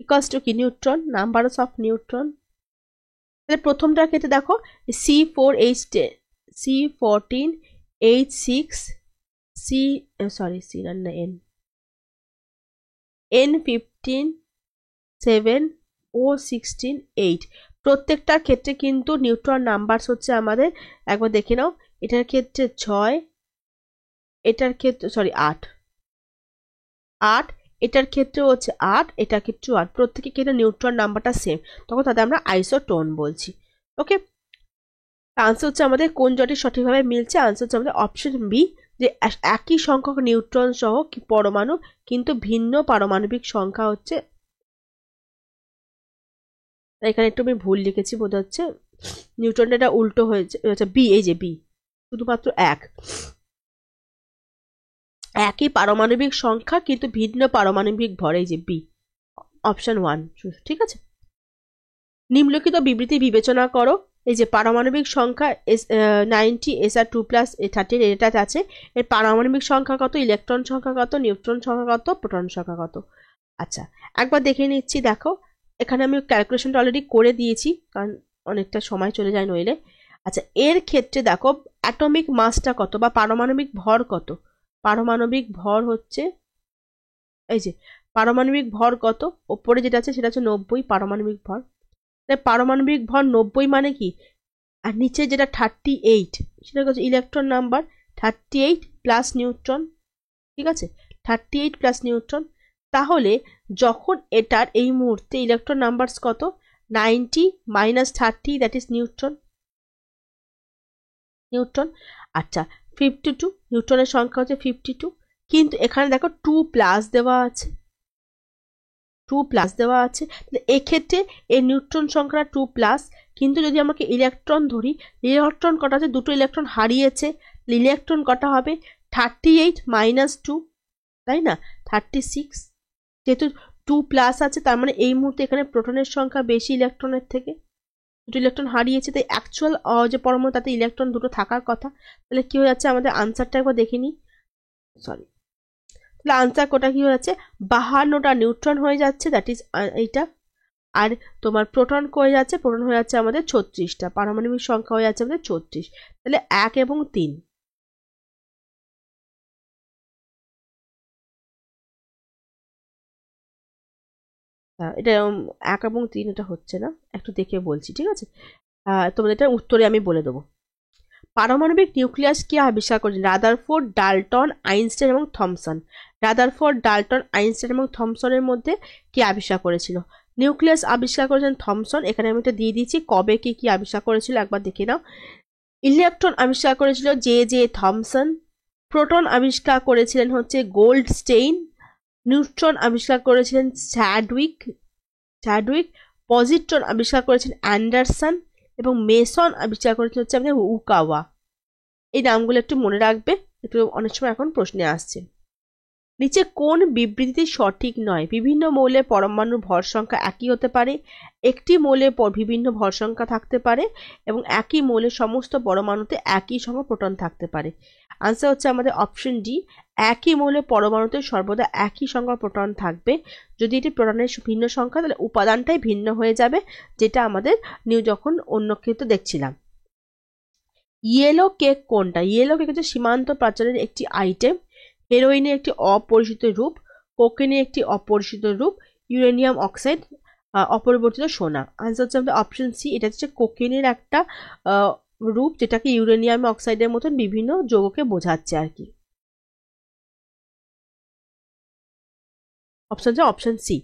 equals to কি? Neutron, numbers of neutron. তাহলে প্রথমটার ক্ষেত্রে দেখো C4H10, C14H6, N15 7 ও 16 8, প্রত্যেকটার ক্ষেত্রে কিন্তু নিউট্রন নাম্বার হচ্ছে আমাদের, একবার দেখে নাও, এটার ক্ষেত্রে 6, এটার ক্ষেত্রে 8, এটার ক্ষেত্রে হচ্ছে 8, এটার ক্ষেত্রে 8, প্রত্যেকের ক্ষেত্রে নিউট্রন নাম্বারটা সেম, তখন তাদের আমরা আইসোটোন বলছি। ওকে, আনসার হচ্ছে আমাদের কোন জোড়াটি সঠিকভাবে মিলছে? আনসার হচ্ছে আমাদের অপশন বি, যে একই সংখ্যক নিউট্রন সহ পরমাণু কিন্তু ভিন্ন পারমাণবিক সংখ্যা হচ্ছে। এখানে একটু আমি ভুল লিখেছি বোধ হচ্ছে, নিউট্রনটা এটা উল্টো হয়েছে, আচ্ছা বি, এই যে বি, শুধুমাত্র একই পারমাণবিক সংখ্যা কিন্তু ভিন্ন পারমাণবিক ভর, এই যে বি, অপশন 1। ঠিক আছে, নিম্নলিখিত বিবৃতি বিবেচনা করো। এই যে পারমাণবিক সংখ্যা 90 Sr2+30 এটা আছে, এর পারমাণবিক সংখ্যা কত, ইলেকট্রন সংখ্যা কত, নিউট্রন সংখ্যা কত, প্রোটন সংখ্যা কত? আচ্ছা, একবার দেখে নিচ্ছি। দেখো এখানে আমি ক্যালকুলেশনটা অলরেডি করে দিয়েছি, কারণ অনেকটা সময় চলে যায় নইলে। আচ্ছা, এর ক্ষেত্রে দেখো অ্যাটমিক মাসটা কত বা পারমাণবিক ভর কত? পারমাণবিক ভর হচ্ছে, এই যে পারমাণবিক ভর কত, ওপরে যেটা আছে সেটা হচ্ছে 90 পারমাণবিক ভর। পারমাণবিক ভর 90 মানে কি? আর নিচে যেটা 38 সেটা হচ্ছে ইলেকট্রন নাম্বার, 38 প্লাস নিউট্রন। ঠিক আছে, 38 প্লাস নিউট্রন। তাহলে যখন এটার এই মুহূর্তে ইলেকট্রন নাম্বার কত? 90 মাইনাস 30, দ্যাট ইজ নিউট্রন। আচ্ছা, 52, নিউট্রনের সংখ্যা হচ্ছে 52, কিন্তু এখানে দেখো 2 প্লাস দেওয়া আছে, 2+ দেওয়া আছে। তাহলে এক্ষেত্রে এই নিউট্রন সংখ্যাটা 2+, কিন্তু যদি আমাকে ইলেকট্রন ধরি, ইলেকট্রন কটা আছে, দুটো ইলেকট্রন হারিয়েছে, ইলেকট্রন কটা হবে 38 - 2, তাই না, 36। যেহেতু 2+ আছে তার মানে এই মুহূর্তে এখানে প্রোটনের সংখ্যা বেশি ইলেকট্রনের থেকে, দুটো ইলেকট্রন হারিয়েছে, তাই অ্যাকচুয়াল যে পরমাণু তাতে ইলেকট্রন দুটো থাকার কথা। তাহলে কি হয়ে যাচ্ছে আমাদের আনসারটা একবার দেখে নিই, সরি, তাহলে আনসার কোটা কি হয়ে যাচ্ছে 52টা নিউট্রন হয়ে যাচ্ছে, দ্যাট ইজ এইটা। আর তোমার প্রোটন হয়ে যাচ্ছে, প্রোটন হয়ে যাচ্ছে আমাদের 36টা, পারমাণবিক সংখ্যা হয়ে যাচ্ছে আমাদের 36। তাহলে 1 এবং 3, এটা 1 এবং 3 এটা হচ্ছে না, একটু দেখে বলছি, ঠিক আছে। তোমাদের এটা উত্তরে আমি বলে দেবো। পারমাণবিক নিউক্লিয়াস কে আবিষ্কার করেছেন? রাদারফোর্ড, ডাল্টন, আইনস্টাইন এবং থমসন। রাদারফোর্ড, ডাল্টন, আইনস্টাইন এবং থমসনের মধ্যে কে আবিষ্কার করেছিল? নিউক্লিয়াস আবিষ্কার করেছেন থমসন। এখানে আমি এটা দিয়ে দিচ্ছি কবে কি আবিষ্কার করেছিল, একবার দেখে নাও। ইলেকট্রন আবিষ্কার করেছিল জে থমসন। প্রোটন আবিষ্কার করেছিলেন হচ্ছে গোল্ডস্টেইন। নিউট্রন আবিষ্কার করেছিলেন চ্যাডউইক। পজিট্রন আবিষ্কার করেছেন অ্যান্ডারসন এবং মেসন আবিষ্কার করেছেন হচ্ছে আমাদের উকাওয়া। এই নামগুলো একটু মনে রাখবে, একটু অনেক সময় এখন প্রশ্নে আসছে। নিচে কোন বিবৃতিটি সঠিক নয়? বিভিন্ন মৌলে পরমাণুর ভর সংখ্যা একই হতে পারে, একটি মৌলে বিভিন্ন ভর সংখ্যা থাকতে পারে এবং একই মৌলের সমস্ত পরমাণুতে একই সংখ্যা প্রোটন থাকতে পারে। আনসার হচ্ছে আমাদের অপশন ডি, একই মৌলে পরমাণুতে সর্বদা একই সংখ্যা প্রোটন থাকবে। যদি এটি প্রোটনের ভিন্ন সংখ্যা তাহলে উপাদানটাই ভিন্ন হয়ে যাবে, যেটা আমাদের যখন অন্য ক্ষেত্রে দেখছিলাম। ইয়েলো কেক কোনটা? ইয়েলো কেক হচ্ছে সীমান্ত প্রাচীরের একটি আইটেম, হেরোইনের একটি অপরিচিত রূপ, কোকেনের একটি অপরিচিত রূপ, ইউরেনিয়াম অক্সাইড অপরিবর্তিত সোনা। আনসার হচ্ছে আমাদের অপশন সি, এটা হচ্ছে কোকেনের একটা রূপ যেটাকে ইউরেনিয়াম অক্সাইডের মতন বিভিন্ন যৌগকে বোঝাচ্ছে আর কি। Option C.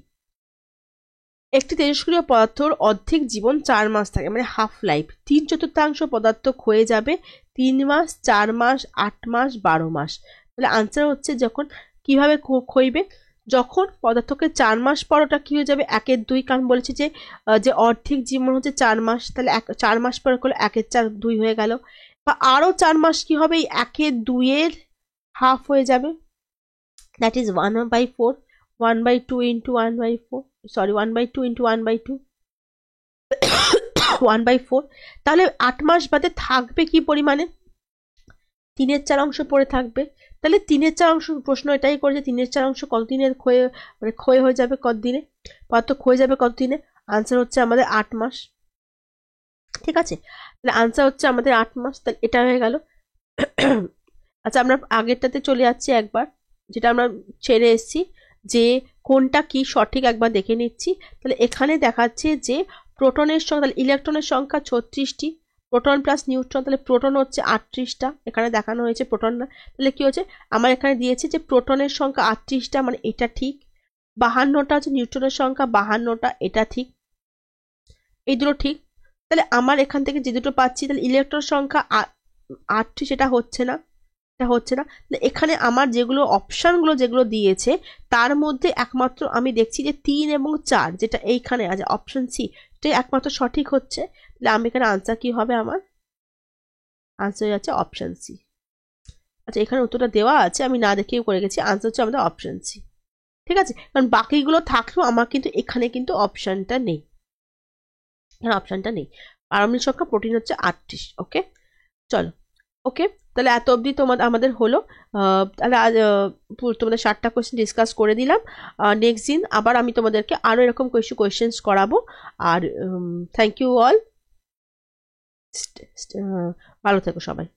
একটি তেজস্ক্রিয় পদার্থর অর্ধেক জীবন 4 মাস থাকে, মানে হাফ লাইফ। 3/4 পদার্থ ক্ষয়ে যাবে 3 মাস, 4 মাস, 8 মাস, 12 মাস। তাহলে আনসার হচ্ছে যখন কিভাবে ক্ষয়বে, যখন পদার্থকে 4 মাস পর ওটা কি হয়ে যাবে 1/2, কারণ বলেছে যে অর্ধেক জীবন হচ্ছে 4 মাস, তাহলে 4 মাস পর করলে 1/4 2 হয়ে গেল, বা আরো 4 মাস কি হবে, এই 1/2 হাফ হয়ে যাবে, that is 1/4, 1/2 into 1/4, sorry 1/2 into 1/2, 1/4। তাহলে 8 মাস বাদে থাকবে কি পরিমাণে, 3/4 অংশ পড়ে থাকবে। তাহলে 3/4 অংশ, প্রশ্ন এটাই করেছে 3/4 অংশ কতদিনের ক্ষয় হয়ে যাবে, কতদিনে পদার্থ ক্ষয়ে যাবে, কতদিনে? আনসার হচ্ছে আমাদের 8 মাস, ঠিক আছে। তাহলে আনসার হচ্ছে আমাদের 8 মাস, তাহলে এটা হয়ে গেল। আচ্ছা, আমরা আগেরটাতে চলে যাচ্ছি একবার, যেটা আমরা ছেড়ে এসেছি, যে কোনটা কি সঠিক একবার দেখে নিচ্ছি। তাহলে এখানে দেখাচ্ছে যে প্রোটনের সংখ্যা, তাহলে ইলেকট্রনের সংখ্যা 36টি, প্রোটন প্লাস নিউট্রন, তাহলে প্রোটন হচ্ছে 38টা, এখানে দেখানো হয়েছে প্রোটন না। তাহলে কি হচ্ছে, আমার এখানে দিয়েছে যে প্রোটনের সংখ্যা 38টা, মানে এটা ঠিক। 52টা হচ্ছে নিউট্রনের সংখ্যা, 52টা, এটা ঠিক, এই দুটো ঠিক। তাহলে আমার এখান থেকে যে দুটো পাচ্ছি, তাহলে ইলেকট্রন সংখ্যা 38, সেটা হচ্ছে না, এখানে আমার যেগুলো অপশনগুলো যেগুলো দিয়েছে তার মধ্যে একমাত্র আমি দেখছি যে 3 এবং 4, যেটা এইখানে আছে অপশন সি, এটাই একমাত্র সঠিক হচ্ছে। তাহলে আমি এখানে আনসার কি হবে, আমার আনসার হয়ে যাচ্ছে অপশন সি। আচ্ছা, এখানে উত্তরটা দেওয়া আছে, আমি না দেখেও করে গেছি, আনসার হচ্ছে আমাদের অপশন সি, ঠিক আছে। কারণ বাকিগুলো থাকলেও আমার কিন্তু এখানে কিন্তু অপশনটা নেই, অপশনটা নেই। পারমাণবিক সংখ্যা প্রোটিন হচ্ছে 38। ওকে, চলো, ওকে, তাহলে এত অবধি আমাদের হলো। তাহলে আজ তোমাদের 7টা কোয়েশ্চেন ডিসকাস করে দিলাম। নেক্সট দিন আবার আমি তোমাদেরকে আরো এরকম কোয়েশ্চেন্স করাবো। আর থ্যাংক ইউ অল, ভালো থেকো সবাই।